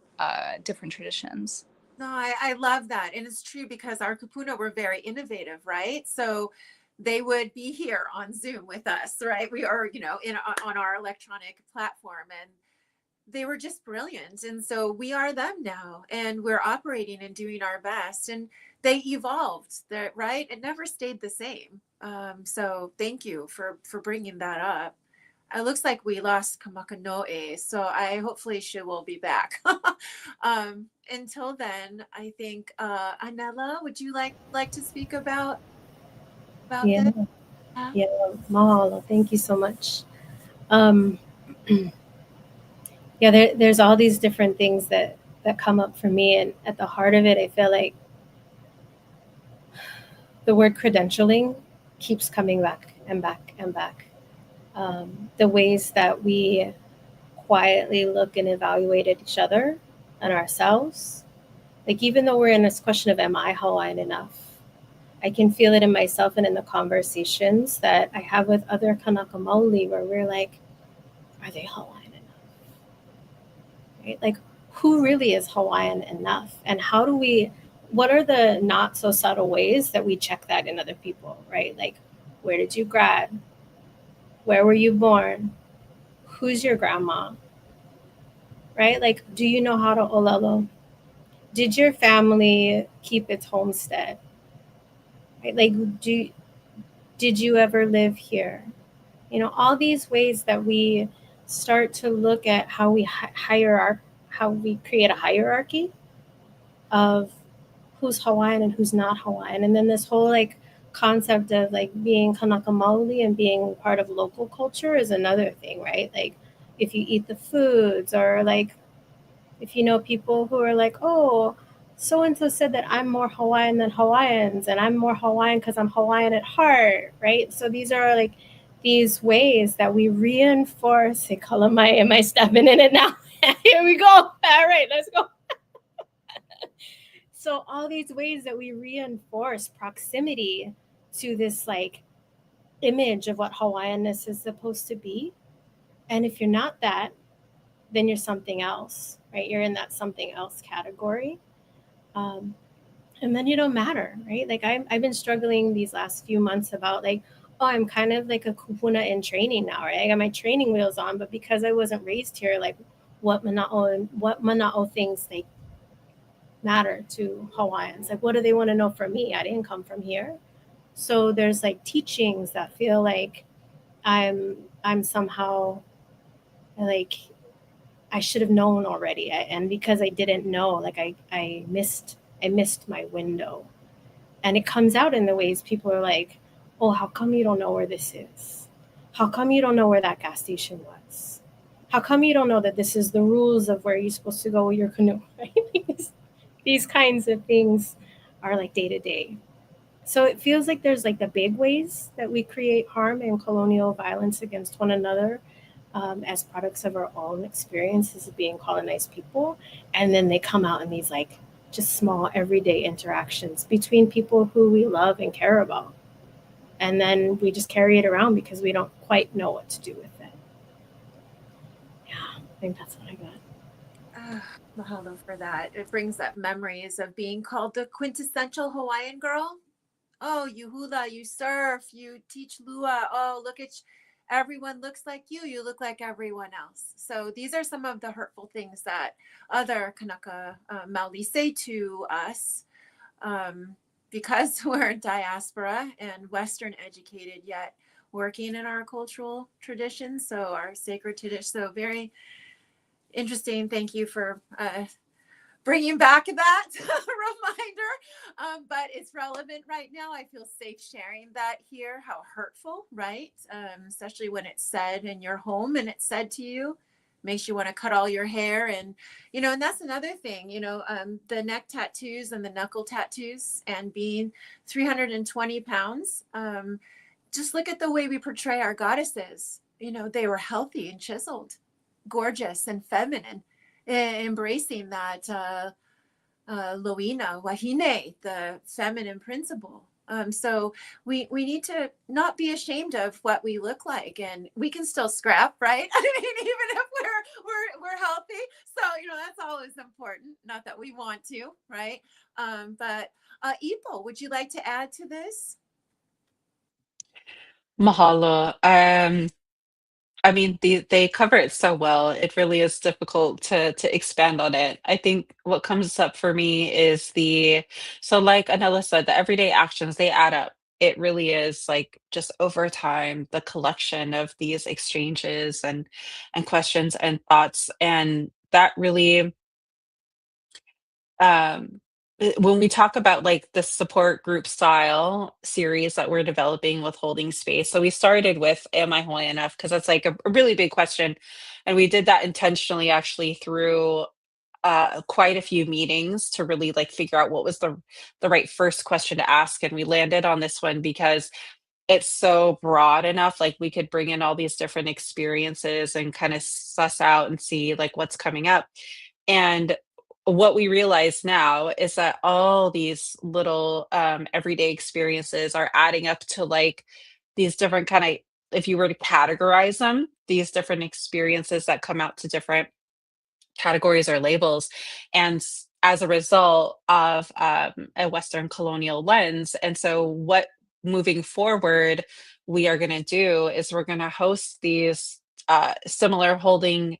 traditions. No, I love that. And it's true, because our kupuna were very innovative, right? So they would be here on Zoom with us, right? We are, on our electronic platform, and they were just brilliant. And so we are them now, and we're operating and doing our best, and they evolved, right? It never stayed the same. So thank you for bringing that up. It looks like we lost Kamakanoe, so hopefully she will be back. Until then, I think Anela, would you like to speak about Yeah, this? yeah, mahalo. Thank you so much. Yeah, there's all these different things that come up for me, and at the heart of it, I feel like the word credentialing keeps coming back and back and back. The ways that we quietly look and evaluate at each other and ourselves. Like, even though we're in this question of, am I Hawaiian enough? I can feel it in myself and in the conversations that I have with other Kanaka Maoli, where we're like, are they Hawaiian enough? Right? Like, who really is Hawaiian enough? And how do we what are the not so subtle ways that we check that in other people, right? Like, where did you grad? Where were you born? Who's your grandma? Right? Like, do you know how to olelo? Did your family keep its homestead? Right? Like, did you ever live here? You know, all these ways that we start to look at how we how we create a hierarchy of who's Hawaiian and who's not Hawaiian. And then this whole like concept of like being Kanaka Maoli and being part of local culture is another thing, right? Like if you eat the foods, or like if you know people who are like, oh, so and so said that I'm more Hawaiian than Hawaiians, and I'm more Hawaiian because I'm Hawaiian at heart, right? So these are like these ways that we reinforce. Hey, Kalamai, am I stepping in it now? Here we go. All right, let's go. So all these ways that we reinforce proximity to this like image of what Hawaiianness is supposed to be. And if you're not that, then you're something else, right? You're in that something else category. And then you don't matter, right? Like I've been struggling these last few months about like, oh, I'm kind of like a kupuna in training now, right? I got my training wheels on, but because I wasn't raised here, like what mana'o things like matter to Hawaiians? Like, what do they want to know from me? I didn't come from here. So there's like teachings that feel like I'm somehow like I should have known already. And because I didn't know, like I missed my window. And it comes out in the ways people are like, oh, how come you don't know where this is? How come you don't know where that gas station was? How come you don't know that this is the rules of where you're supposed to go with your canoe? Right? These kinds of things are like day to day. So it feels like there's like the big ways that we create harm and colonial violence against one another as products of our own experiences of being colonized people. And then they come out in these like just small everyday interactions between people who we love and care about. And then we just carry it around because we don't quite know what to do with it. Yeah, I think that's what I got. Mahalo for that. It brings up memories of being called the quintessential Hawaiian girl. Oh, you hula, you surf, you teach lua. Oh, look at everyone looks like you. You look like everyone else. So these are some of the hurtful things that other Kanaka Maoli say to us because we're diaspora and Western educated, yet working in our cultural traditions. So our sacred tradition. So very interesting. Thank you for bringing back that reminder. But it's relevant right now. I feel safe sharing that here, how hurtful, right? Especially when it's said in your home and it's said to you, makes you want to cut all your hair. And, and that's another thing, the neck tattoos and the knuckle tattoos and being 320 pounds. Just look at the way we portray our goddesses. They were healthy and chiseled, gorgeous and feminine, embracing that loina, wahine, the feminine principle. So we need to not be ashamed of what we look like, and we can still scrap, right? I mean, even if we're healthy. So that's always important. Not that we want to, right? But Ipo, would you like to add to this? Mahalo. I mean, they cover it so well. It really is difficult to expand on it. I think what comes up for me is so like Anela said, the everyday actions, they add up. It really is like just over time, the collection of these exchanges and questions and thoughts. And that really um when we talk about like the support group style series that we're developing with holding space, so we started with am I Hawaiian enough, because that's like a really big question, and we did that intentionally actually through quite a few meetings to really like figure out what was the right first question to ask, and we landed on this one because it's so broad enough, like we could bring in all these different experiences and kind of suss out and see like what's coming up. And what we realize now is that all these little everyday experiences are adding up to like these different kind of, if you were to categorize them, these different experiences that come out to different categories or labels. And as a result of a Western colonial lens. And so, what moving forward we are going to do is we're going to host these similar holding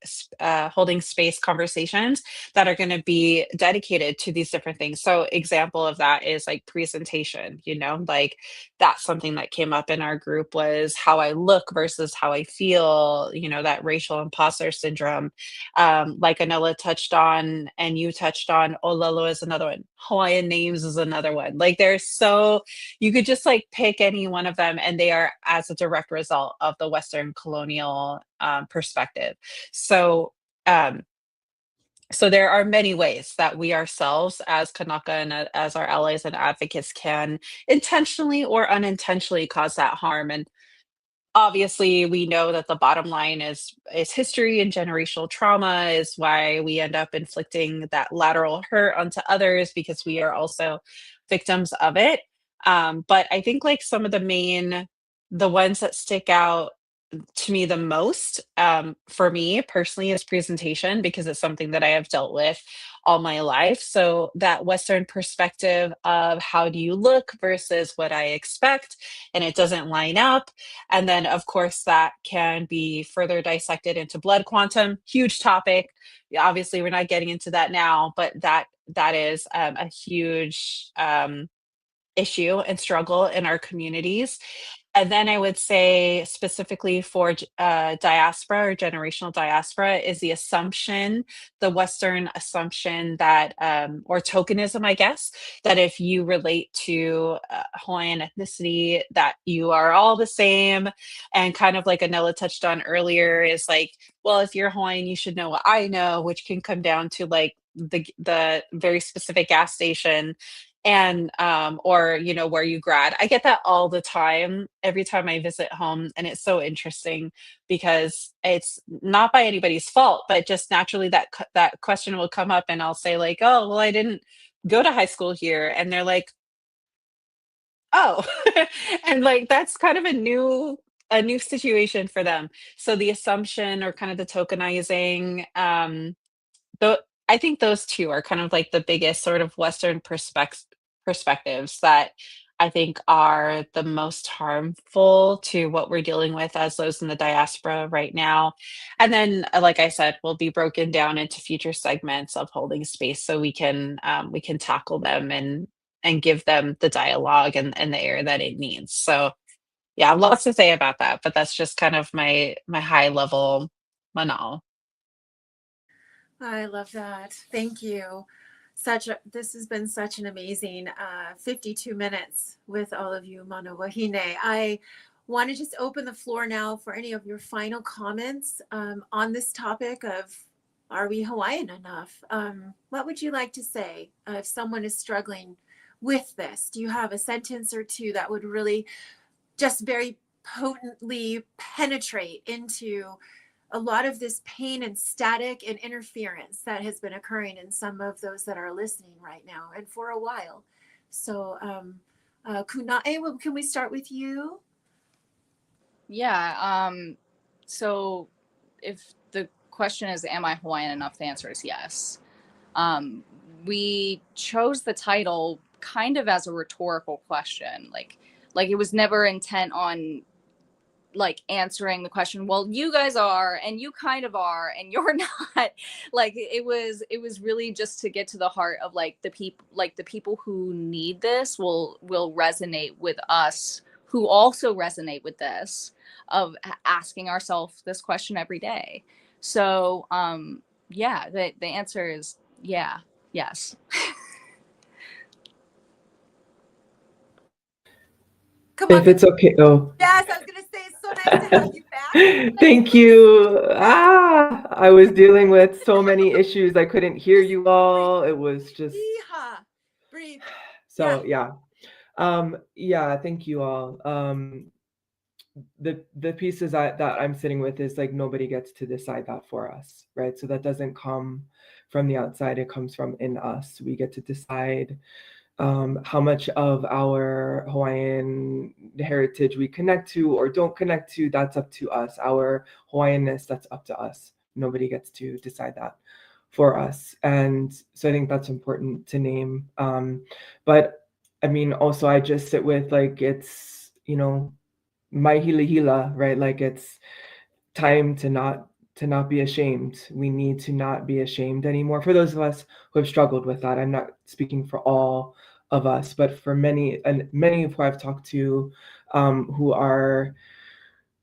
space conversations that are going to be dedicated to these different things. So example of that is like presentation, like that's something that came up in our group was how I look versus how I feel, that racial imposter syndrome. Like Anela touched on and you touched on, Olelo is another one. Hawaiian names is another one. Like there's so you could just like pick any one of them and they are as a direct result of the Western colonial perspective. So so there are many ways that we ourselves as Kanaka and as our allies and advocates can intentionally or unintentionally cause that harm. And obviously we know that the bottom line is history and generational trauma is why we end up inflicting that lateral hurt onto others because we are also victims of it. But I think like some of the ones that stick out to me the most, for me personally, is presentation because it's something that I have dealt with all my life. So that Western perspective of how do you look versus what I expect, and it doesn't line up. And then, of course, that can be further dissected into blood quantum, huge topic. Obviously, we're not getting into that now, but that is a huge issue and struggle in our communities. And then I would say specifically for diaspora or generational diaspora is the Western assumption that, or tokenism, I guess, that if you relate to Hawaiian ethnicity, that you are all the same. And kind of like Anela touched on earlier is like, well, if you're Hawaiian, you should know what I know, which can come down to like the very specific gas station and or where you grad. I get that all the time every time I visit home, and it's so interesting because it's not by anybody's fault, but just naturally that question will come up and I'll say like, oh well, I didn't go to high school here, and they're like, oh. And like that's kind of a new situation for them. So the assumption or kind of the tokenizing, though, I think those two are kind of like the biggest sort of Western perspectives that I think are the most harmful to what we're dealing with as those in the diaspora right now. And then, like I said, will be broken down into future segments of holding space so we can tackle them and give them the dialogue and the air that it needs. So yeah, lots to say about that, but that's just kind of my high level manal. I love that. Thank you. This has been such an amazing 52 minutes with all of you, Mana Wahine. I want to just open the floor now for any of your final comments on this topic of, are we Hawaiian enough? What would you like to say if someone is struggling with this? Do you have a sentence or two that would really just very potently penetrate into a lot of this pain and static and interference that has been occurring in some of those that are listening right now and for a while? So Kunae, can we start with you? Yeah. So if the question is, am I Hawaiian enough? The answer is yes. We chose the title kind of as a rhetorical question. Like it was never intent on like answering the question, well, you guys are, and you kind of are, and you're not. Like it was really just to get to the heart of like the people who need this will resonate with us, who also resonate with this, of asking ourselves this question every day. So yeah, the answer is yes. If it's okay. Oh. Yes, I was going to say, it's so nice to have you back. Thank you. I was dealing with so many issues. I couldn't hear you all. It was just. Breathe. So yeah. Thank you all. The pieces that I'm sitting with is like nobody gets to decide that for us, right? So that doesn't come from the outside. It comes from in us. We get to decide how much of our Hawaiian heritage we connect to or don't connect to. That's up to us. Our Hawaiianness, that's up to us. Nobody gets to decide that for us. And so I think that's important to name. But I mean, also I just sit with like, it's, you know, my hila, right? Like it's time to not be ashamed. We need to not be ashamed anymore. For those of us who have struggled with that, I'm not speaking for all of us, but for many, and many who I've talked to, who are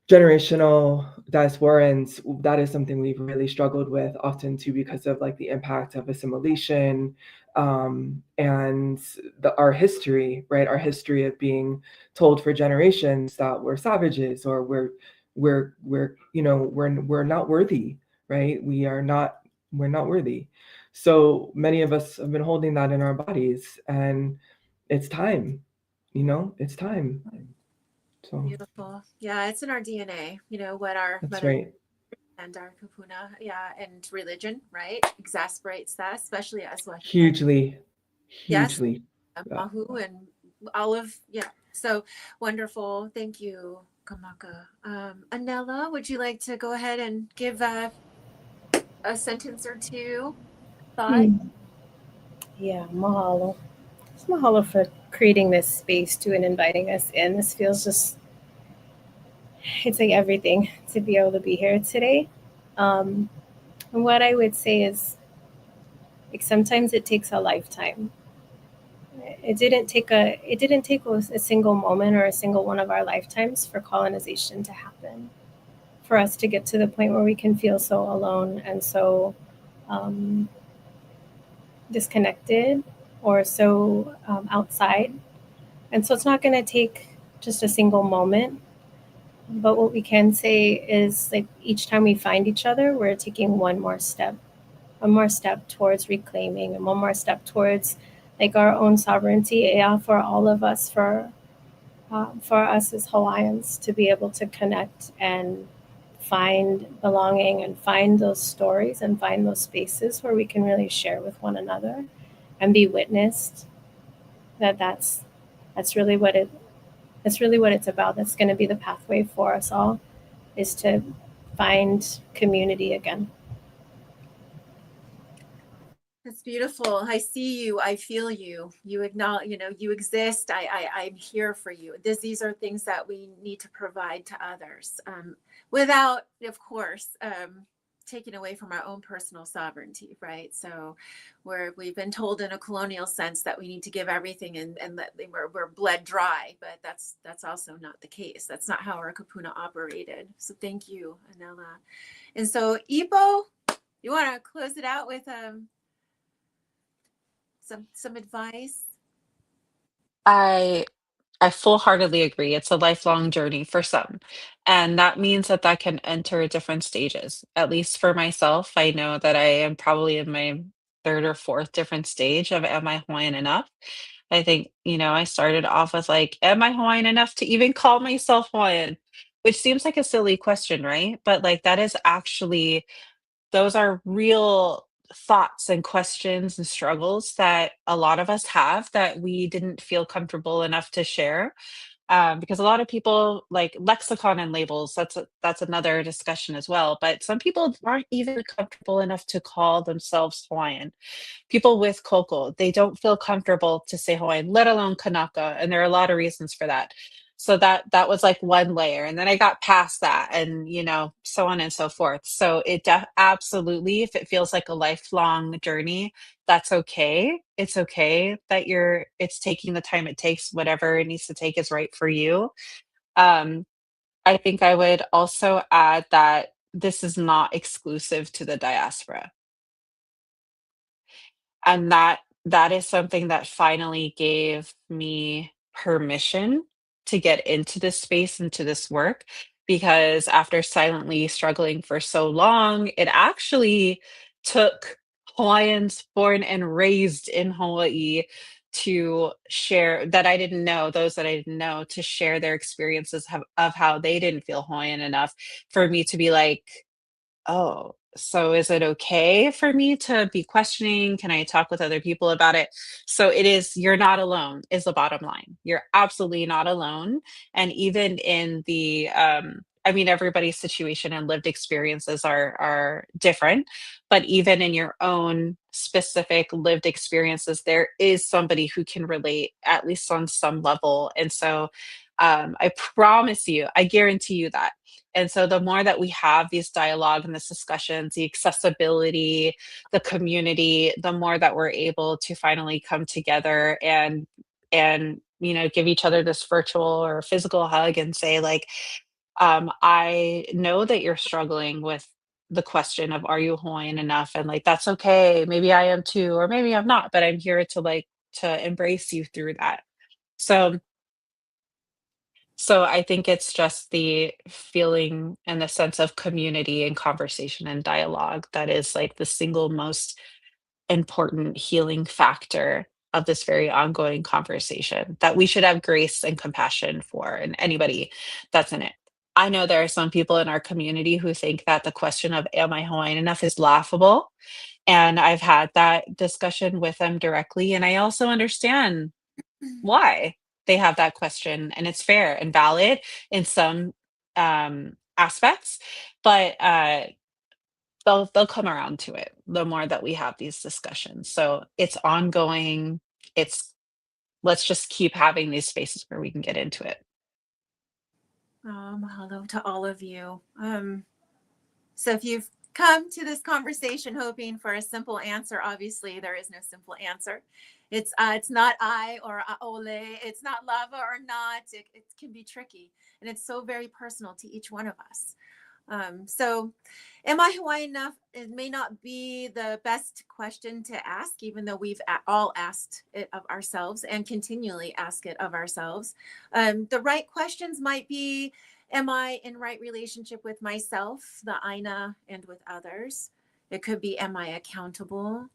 generational diasporans, that is something we've really struggled with, often too, because of like the impact of assimilation, and our history, right? Our history of being told for generations that we're savages, or we're you know, we're not worthy, right? We're not worthy. So many of us have been holding that in our bodies, and it's time, you know, it's time. So Beautiful. Yeah, it's in our DNA, you know, what our that's mother right. and our kupuna, yeah, and religion, right? Exasperates that, especially as well. Hugely, Yes, hugely. Yeah. mahu and olive. Yeah. So wonderful. Thank you, Kamaka. Anela, would you like to go ahead and give a sentence or two? Thought? Yeah, mahalo. Just mahalo for creating this space too and inviting us in. This feels just, it's like everything to be able to be here today. And what I would say is, like, sometimes it takes a lifetime. It didn't take a single moment or a single one of our lifetimes for colonization to happen, for us to get to the point where we can feel so alone and so um, disconnected or so outside. And so it's not going to take just a single moment. But what we can say is, like, each time we find each other, we're taking one more step towards reclaiming, and one more step towards like our own sovereignty, for all of us, for us as Hawaiians to be able to connect and find belonging and find those stories and find those spaces where we can really share with one another and be witnessed. That's really what it's about. That's going to be the pathway for us all, is to find community again. It's beautiful. I see you. I feel you. You acknowledge, you know, you exist. I'm here for you. These are things that we need to provide to others, without, of course, taking away from our own personal sovereignty, right? So we've been told in a colonial sense that we need to give everything and that we're bled dry, but that's also not the case. That's not how our kapuna operated. So thank you, Anela. And so Ipo, you want to close it out with some advice? I I full-heartedly agree. It's a lifelong journey for some, and that means that that can enter different stages. At least for myself, I know that I am probably in my 3rd or 4th different stage of am I Hawaiian enough? I think, you know, I started off with like, am I Hawaiian enough to even call myself Hawaiian? Which seems like a silly question, right? But like that is actually those are real thoughts and questions and struggles that a lot of us have that we didn't feel comfortable enough to share. Because a lot of people like lexicon and labels, that's another discussion as well. But some people aren't even comfortable enough to call themselves Hawaiian. People with koko, they don't feel comfortable to say Hawaiian, let alone Kanaka, and there are a lot of reasons for that. So that was like one layer, and then I got past that, and you know, so on and so forth. So it absolutely, if it feels like a lifelong journey, that's okay. It's okay that it's taking the time it takes. Whatever it needs to take is right for you. Um, I think I would also add that this is not exclusive to the diaspora. And that is something that finally gave me permission to get into this space, into this work, because after silently struggling for so long, it actually took Hawaiians born and raised in Hawaii to share that I didn't know, those that I didn't know, to share their experiences of how they didn't feel Hawaiian enough for me to be like, oh, so is it okay for me to be questioning? Can I talk with other people about it? So it is, you're not alone, is the bottom line. You're absolutely not alone. And even in the I mean, everybody's situation and lived experiences are different, but even in your own specific lived experiences, there is somebody who can relate, at least on some level, and so, I promise you, I guarantee you that, and so the more that we have these dialogue and these discussions, the accessibility, the community, the more that we're able to finally come together and, give each other this virtual or physical hug and say, like, I know that you're struggling with the question of, "Are you Hawaiian enough?" And, like, "That's okay. Maybe I am too, or maybe I'm not, but I'm here to, like, to embrace you through that." So so I think it's just the feeling and the sense of community and conversation and dialogue that is, like, the single most important healing factor of this very ongoing conversation that we should have grace and compassion for and anybody that's in it. I know there are some people in our community who think that the question of am I Hawaiian enough is laughable. And I've had that discussion with them directly. And I also understand why they have that question. And it's fair and valid in some aspects. But they'll come around to it the more that we have these discussions. So it's ongoing. It's let's just keep having these spaces where we can get into it. Mahalo to all of you. So if you've come to this conversation hoping for a simple answer, obviously there is no simple answer. It's not I or Aole. It's not lava or not. It can be tricky, and it's so very personal to each one of us. So am I Hawaiian enough? It may not be the best question to ask, even though we've all asked it of ourselves and continually ask it of ourselves. The right questions might be, am I in right relationship with myself, the Aina, and with others? It could be, am I accountable?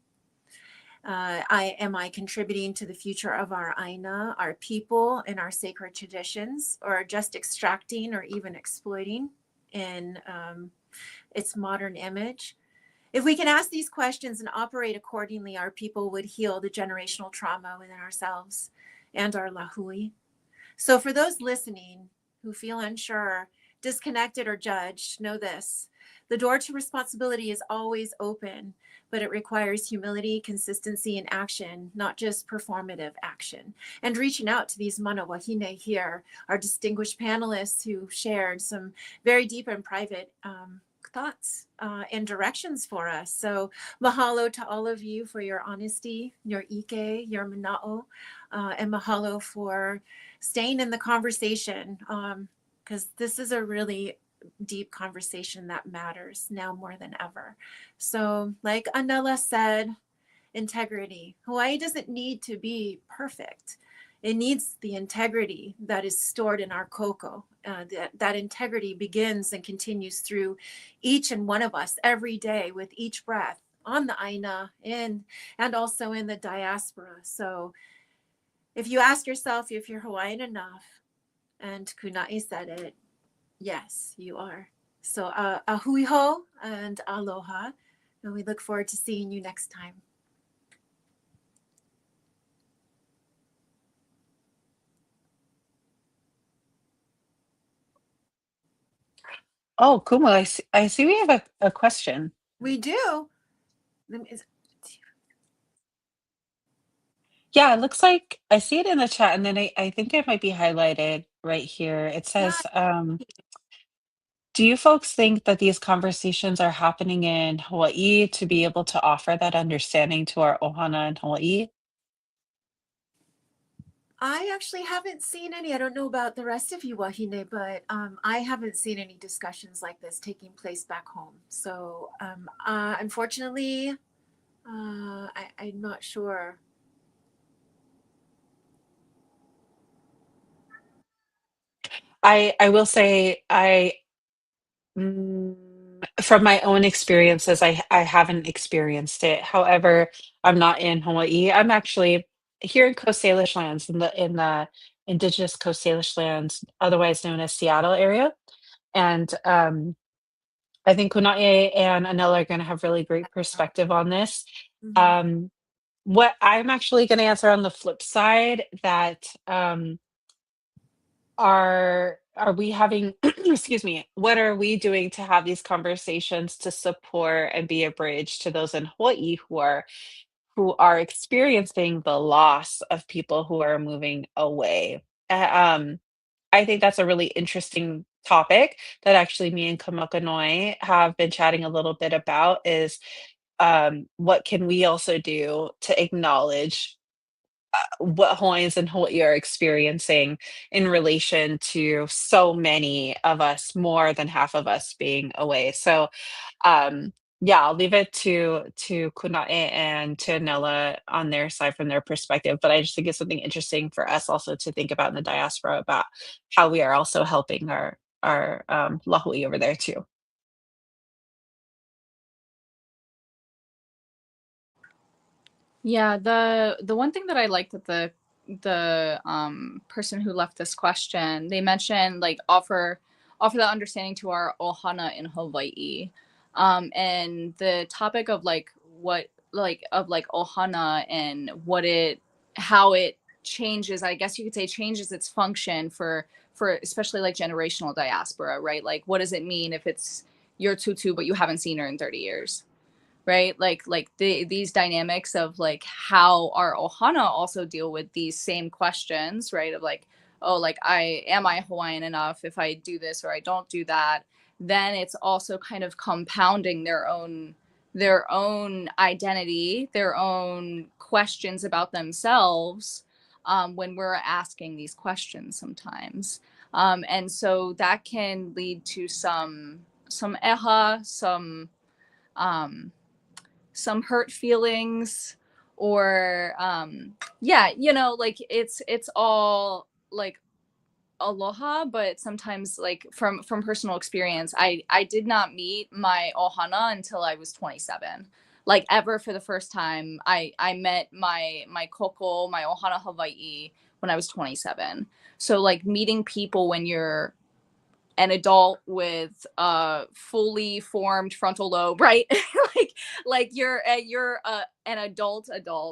Am I contributing to the future of our Aina, our people, and our sacred traditions, or just extracting or even exploiting in its modern image? If we can ask these questions and operate accordingly, our people would heal the generational trauma within ourselves and our lahui. So for those listening who feel unsure, disconnected, or judged, know this: the door to responsibility is always open, but it requires humility, consistency, and action, not just performative action. And reaching out to these mana wahine here, our distinguished panelists who shared some very deep and private thoughts and directions for us. So mahalo to all of you for your honesty, your ike, your mana'o, and mahalo for staying in the conversation, because this is a really deep conversation that matters now more than ever. So like Anela said, integrity. Hawaii doesn't need to be perfect. It needs the integrity that is stored in our koko. That integrity begins and continues through each and one of us every day with each breath on the Aina and also in the diaspora. So if you ask yourself if you're Hawaiian enough, and Kunai said it, yes, you are. So ahuiho and aloha. And we look forward to seeing you next time. Oh, Kumo, I see we have a question. We do. Yeah, it looks like I see it in the chat, and then I think it might be highlighted right here. It Yeah. says, do you folks think that these conversations are happening in Hawaii to be able to offer that understanding to our ohana in Hawaii? I actually haven't seen any. I don't know about the rest of you, Wahine, but I haven't seen any discussions like this taking place back home. So unfortunately, I'm not sure. I will say mm, from my own experiences, I haven't experienced it. However, I'm not in Hawaii. I'm actually here in Coast Salish lands, in the indigenous Coast Salish lands, otherwise known as Seattle area. And I think Kunae and Anela are going to have really great perspective on this. Mhm. Um, what I'm actually going to answer on the flip side, that our are we having excuse me, what are we doing to have these conversations to support and be a bridge to those in Hawaii who are experiencing the loss of people who are moving away? I think that's a really interesting topic that actually me and Kamakanoe have been chatting a little bit about is what can we also do to acknowledge what Hawaiians and Hawaii are experiencing in relation to so many of us, more than half of us being away. So, yeah, I'll leave it to Kunae and to Anela on their side from their perspective. But I just think it's something interesting for us also to think about in the diaspora about how we are also helping our lahui over there too. Yeah, the one thing that I liked that the person who left this question, they mentioned like offer that understanding to our ohana in Hawaii. And the topic of like what like of like ohana and what it how it changes, I guess you could say changes its function for especially like generational diaspora, right? Like what does it mean if it's your tutu but you haven't seen her in 30 years? Right, these dynamics of like how our ohana also deal with these same questions, right, of like, oh, like I Hawaiian enough if I do this or I don't do that. Then it's also kind of compounding their own identity, their own questions about themselves, when we're asking these questions sometimes. And so that can lead to some eha, um some hurt feelings, or yeah, like it's all like aloha, but sometimes like from personal experience, I did not meet my ohana until I was 27. Like ever for the first time, I met my koko, my ohana Hawaii, when I was 27. So like meeting people when you're an adult with a fully formed frontal lobe, right? like you're an adult,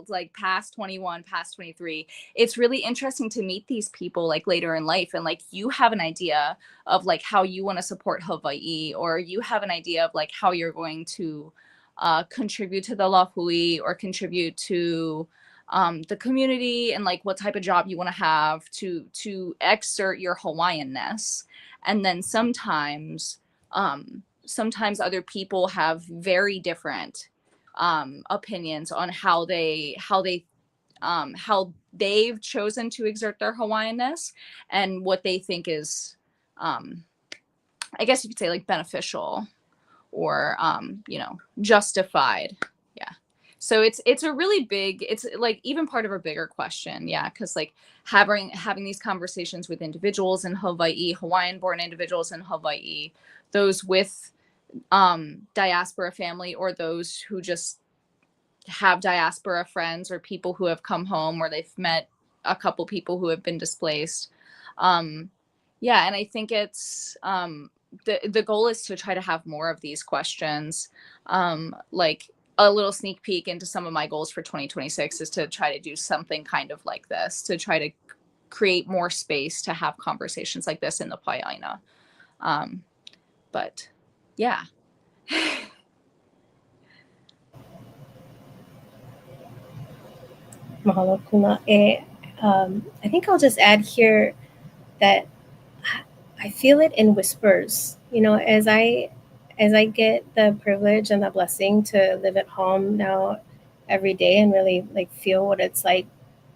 like past 21, past 23. It's really interesting to meet these people like later in life, and like you have an idea of like how you want to support Hawaii, or you have an idea of like how you're going to contribute to the lahui or contribute to the community, and like what type of job you want to have to exert your Hawaiianness. And then sometimes other people have very different opinions on how they've chosen to exert their Hawaiianness, and what they think is, I guess you could say, like beneficial, or justified. Yeah. So it's a really big, it's like even part of a bigger question. Yeah, because like having these conversations with individuals in Hawaii, Hawaiian born individuals in Hawaii, those with diaspora family, or those who just have diaspora friends or people who have come home, or they've met a couple people who have been displaced. Yeah, and I think it's the goal is to try to have more of these questions. Like a little sneak peek into some of my goals for 2026 is to try to do something kind of like this, to try to create more space to have conversations like this in the Paiaina. But yeah. Mahalo kuna e. I think I'll just add here that I feel it in whispers. As I get the privilege and the blessing to live at home now every day and really like feel what it's like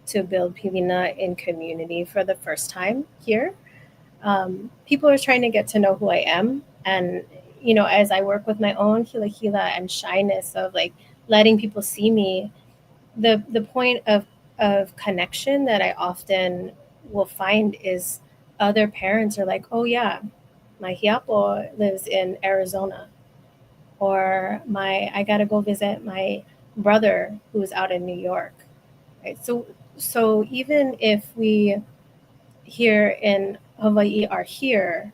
to build pilina in community for the first time here. People are trying to get to know who I am, and as I work with my own hila hila and shyness of like letting people see me, the point of connection that I often will find is other parents are like, oh yeah, my hiapo lives in Arizona, or I gotta go visit my brother who's out in New York. Right. So even if we here in Hawaii are here,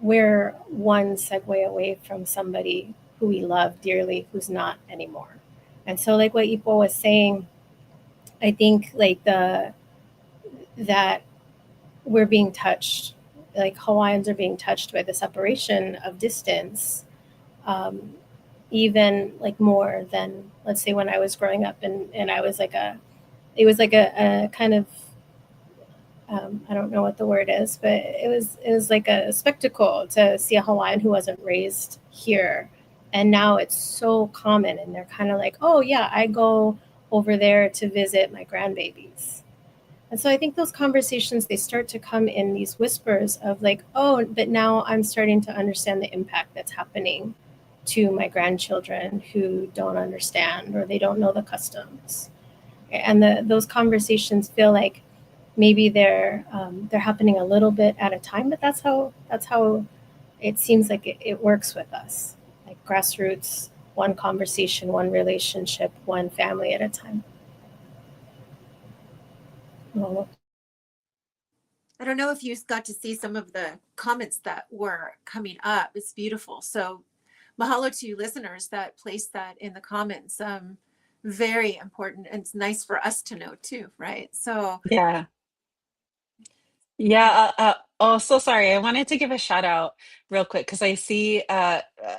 we're one segue away from somebody who we love dearly who's not anymore. And so like what Ipo was saying, I think like that we're being touched like Hawaiians are being touched by the separation of distance, even like more than, let's say, when I was growing up, and I was like it was like a kind of, I don't know what the word is, but it was like a spectacle to see a Hawaiian who wasn't raised here. And now it's so common, and they're kind of like, oh yeah, I go over there to visit my grandbabies. And so I think those conversations, they start to come in these whispers of like, oh, but now I'm starting to understand the impact that's happening to my grandchildren who don't understand, or they don't know the customs. And those conversations feel like maybe they're happening a little bit at a time, but that's how it seems like it works with us, like grassroots, one conversation, one relationship, one family at a time. Well, I don't know if you got to see some of the comments that were coming up. It's beautiful. So mahalo to you listeners that placed that in the comments. Very important. And it's nice for us to know too, right? So Yeah. Yeah. Oh, so sorry. I wanted to give a shout out real quick because I see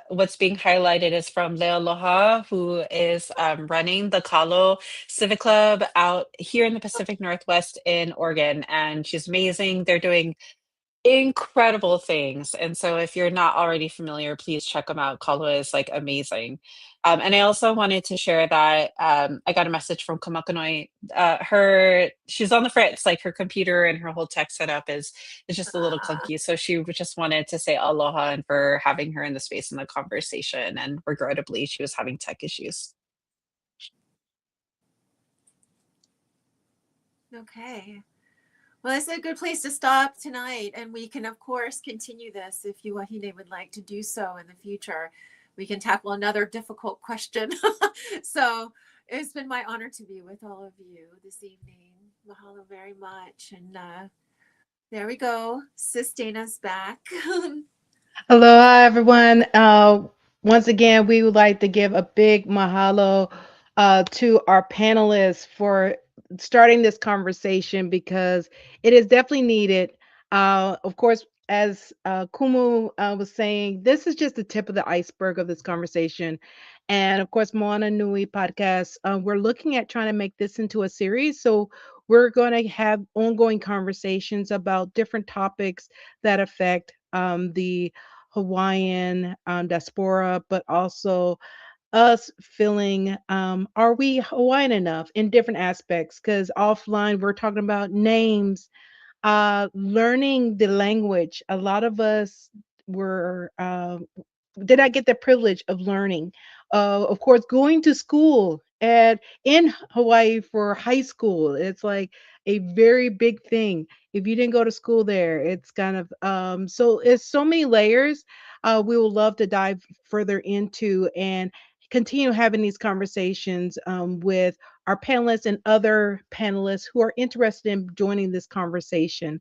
what's being highlighted is from Lealoha, who is running the Kalo Civic Club out here in the Pacific Northwest in Oregon. And she's amazing. They're doing incredible things. And so if you're not already familiar, please check them out. Kalua is like amazing. And I also wanted to share that I got a message from Kamakanoe. She's on the fritz, like her computer and her whole tech setup is just a little clunky. So she just wanted to say aloha and for having her in the space in the conversation. And regrettably, she was having tech issues. okay. Well, it's a good place to stop tonight. And we can, of course, continue this if you, Wahine, would like to do so in the future. We can tackle another difficult question. So it's been my honor to be with all of you this evening. Mahalo very much. And there we go. Sis Dana's back. Aloha, everyone. Once again, we would like to give a big mahalo to our panelists for starting this conversation because it is definitely needed. Of course, as Kumu was saying, this is just the tip of the iceberg of this conversation. And of course, Moana Nui Podcast, we're looking at trying to make this into a series. So we're going to have ongoing conversations about different topics that affect the Hawaiian diaspora, but also us feeling are we Hawaiian enough in different aspects? Because offline, we're talking about names, learning the language. A lot of us were did not get the privilege of learning. Of course, going to school at in Hawaii for high school, it's like a very big thing. If you didn't go to school there, it's kind of so it's so many layers. We would love to dive further into and continue having these conversations with our panelists and other panelists who are interested in joining this conversation.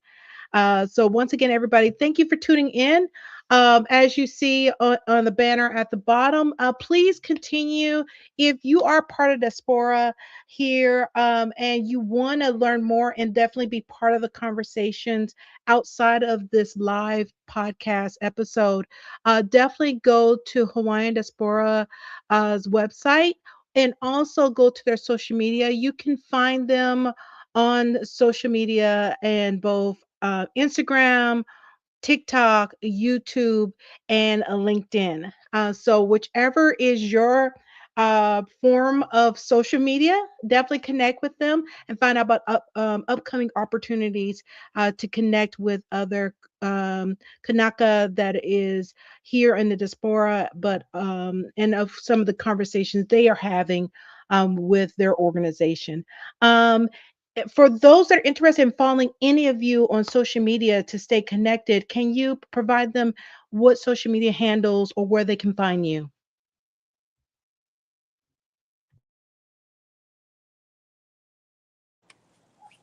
So once again, everybody, thank you for tuning in. As you see on the banner at the bottom, please continue. If you are part of Diaspora here and you want to learn more and definitely be part of the conversations outside of this live podcast episode, definitely go to Hawaiian Diaspora's website and also go to their social media. You can find them on social media and both Instagram, TikTok, YouTube, and LinkedIn. So whichever is your form of social media, definitely connect with them and find out about upcoming opportunities to connect with other Kanaka that is here in the diaspora, but and of some of the conversations they are having with their organization. For those that are interested in following any of you on social media to stay connected, can you provide them what social media handles or where they can find you?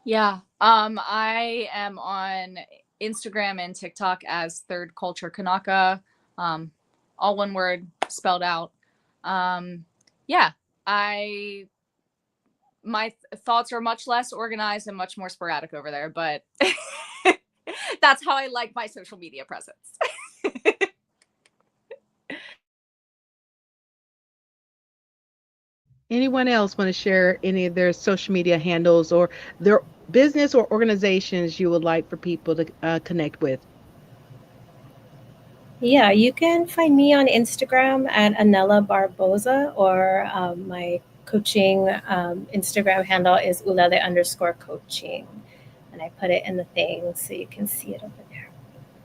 Yeah. I am on Instagram and TikTok as Third Culture Kanaka. All one word spelled out. Yeah. My thoughts are much less organized and much more sporadic over there, but that's how I like my social media presence. Anyone else want to share any of their social media handles or their business or organizations you would like for people to connect with? Yeah, you can find me on Instagram at Anela Barboza, or my coaching Instagram handle is Ulele_coaching. And I put it in the thing so you can see it over there.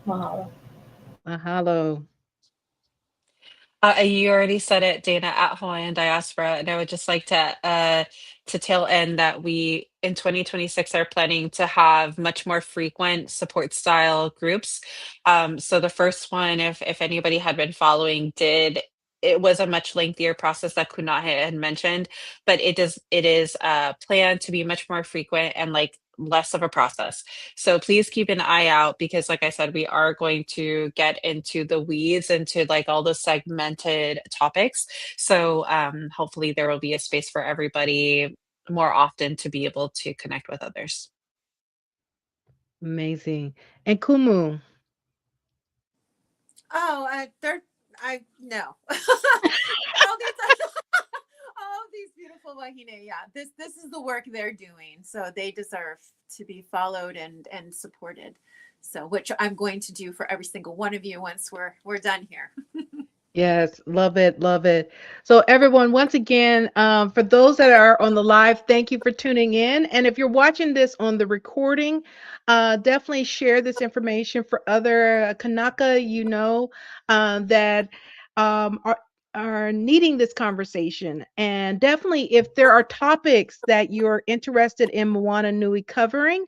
Mahalo. Mahalo. You already said it, Dana, at Hawaiian Diaspora, and I would just like to tail end that we in 2026 are planning to have much more frequent support style groups. So the first one, if anybody had been following, it was a much lengthier process that Kunahe had mentioned, but it is planned to be much more frequent and like less of a process. So please keep an eye out because like I said, we are going to get into the weeds, into like all the segmented topics. So hopefully there will be a space for everybody more often to be able to connect with others. Amazing. And Kumu. Oh, no. all these beautiful wahine. Yeah, this is the work they're doing, so they deserve to be followed and supported. So, which I'm going to do for every single one of you once we're done here. Yes, love it, love it. So everyone, once again, for those that are on the live, thank you for tuning in. And if you're watching this on the recording, definitely share this information for other Kanaka that are needing this conversation. And definitely, if there are topics that you're interested in Moana Nui covering,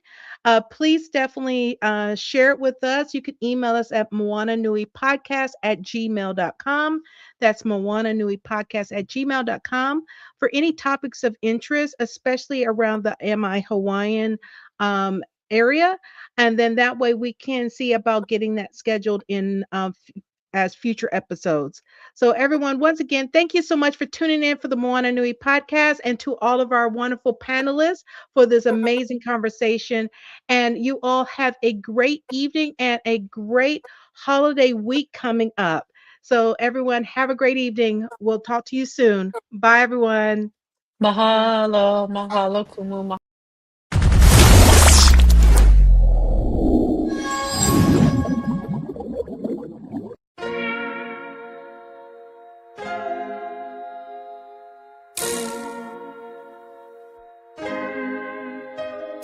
please definitely share it with us. You can email us at moananuipodcast@gmail.com. That's moananuipodcast@gmail.com for any topics of interest, especially around the I Hawaiian area. And then that way we can see about getting that scheduled in as future episodes. So everyone, once again, thank you so much for tuning in for the Moana Nui podcast, and to all of our wonderful panelists for this amazing conversation. And you all have a great evening and a great holiday week coming up. So everyone, have a great evening. We'll talk to you soon. Bye, everyone. Mahalo, mahalo, kumu.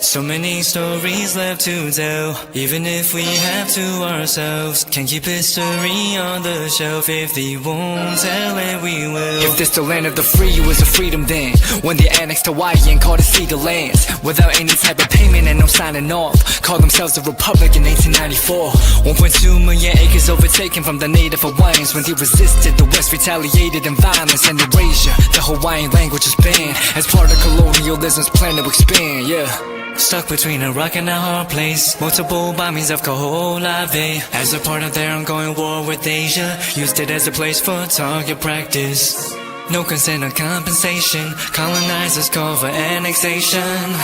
So many stories left to tell, even if we have to ourselves. Can keep history on the shelf. If they won't tell it, we will. If this the land of the free, it was a freedom then. When they annexed Hawaii and called it Cedar Lands, without any type of payment and no signing off. Called themselves a republic in 1894. 1.2 million acres overtaken from the native Hawaiians. When they resisted, the West retaliated in violence and erasure. The Hawaiian language was banned as part of colonialism's plan to expand, yeah. Stuck between a rock and a hard place. Multiple bombings of Kaho'olawe as a part of their ongoing war with Asia. Used it as a place for target practice. No consent or compensation. Colonizers call for annexation.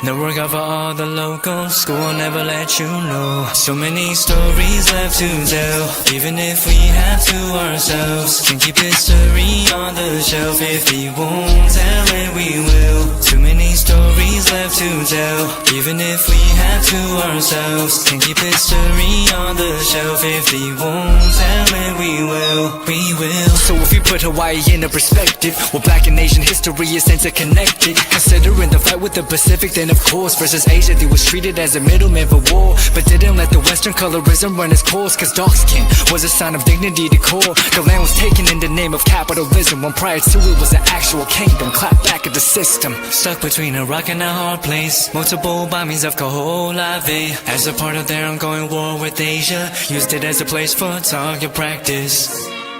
No work out for all the locals. School will never let you know. So many stories left to tell, even if we have to ourselves. Can keep history on the shelf. If we won't tell it, we will. Too many stories left to tell, even if we have to ourselves. Can keep history on the shelf. If we won't tell it, we will. We will. So if you put Hawaii in a perspective, well, Black and Asian history is interconnected. Considering the fight with the Pacific, then of course, versus Asia, they was treated as a middleman for war, but didn't let the Western colorism run its course, cause dark skin was a sign of dignity to core. The land was taken in the name of capitalism, when prior to it was an actual kingdom. Clap back at the system. Stuck between a rock and a hard place. Multiple bombings of Kaho'olawe as a part of their ongoing war with Asia. Used it as a place for target practice.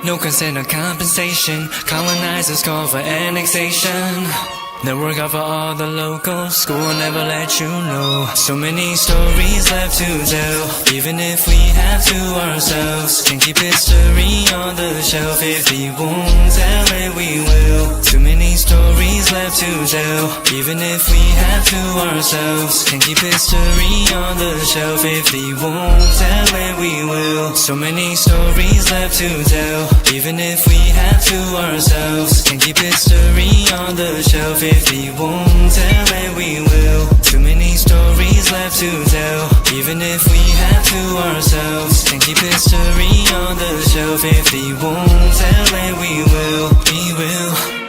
No consent or compensation. Colonizers call for annexation. Network out for all the locals. School will never let you know. So many stories left to tell. Even if we have to ourselves, can keep history on the shelf. If we won't tell it, we will. Too many stories left to tell. Even if we have to ourselves, can keep history on the shelf. If we won't tell it, we will. So many stories left to tell. Even if we have to ourselves, can keep history on the shelf. If we won't tell it, we will. Too many stories left to tell. Even if we have to ourselves, can keep history on the shelf. If we won't tell it, we will. We will.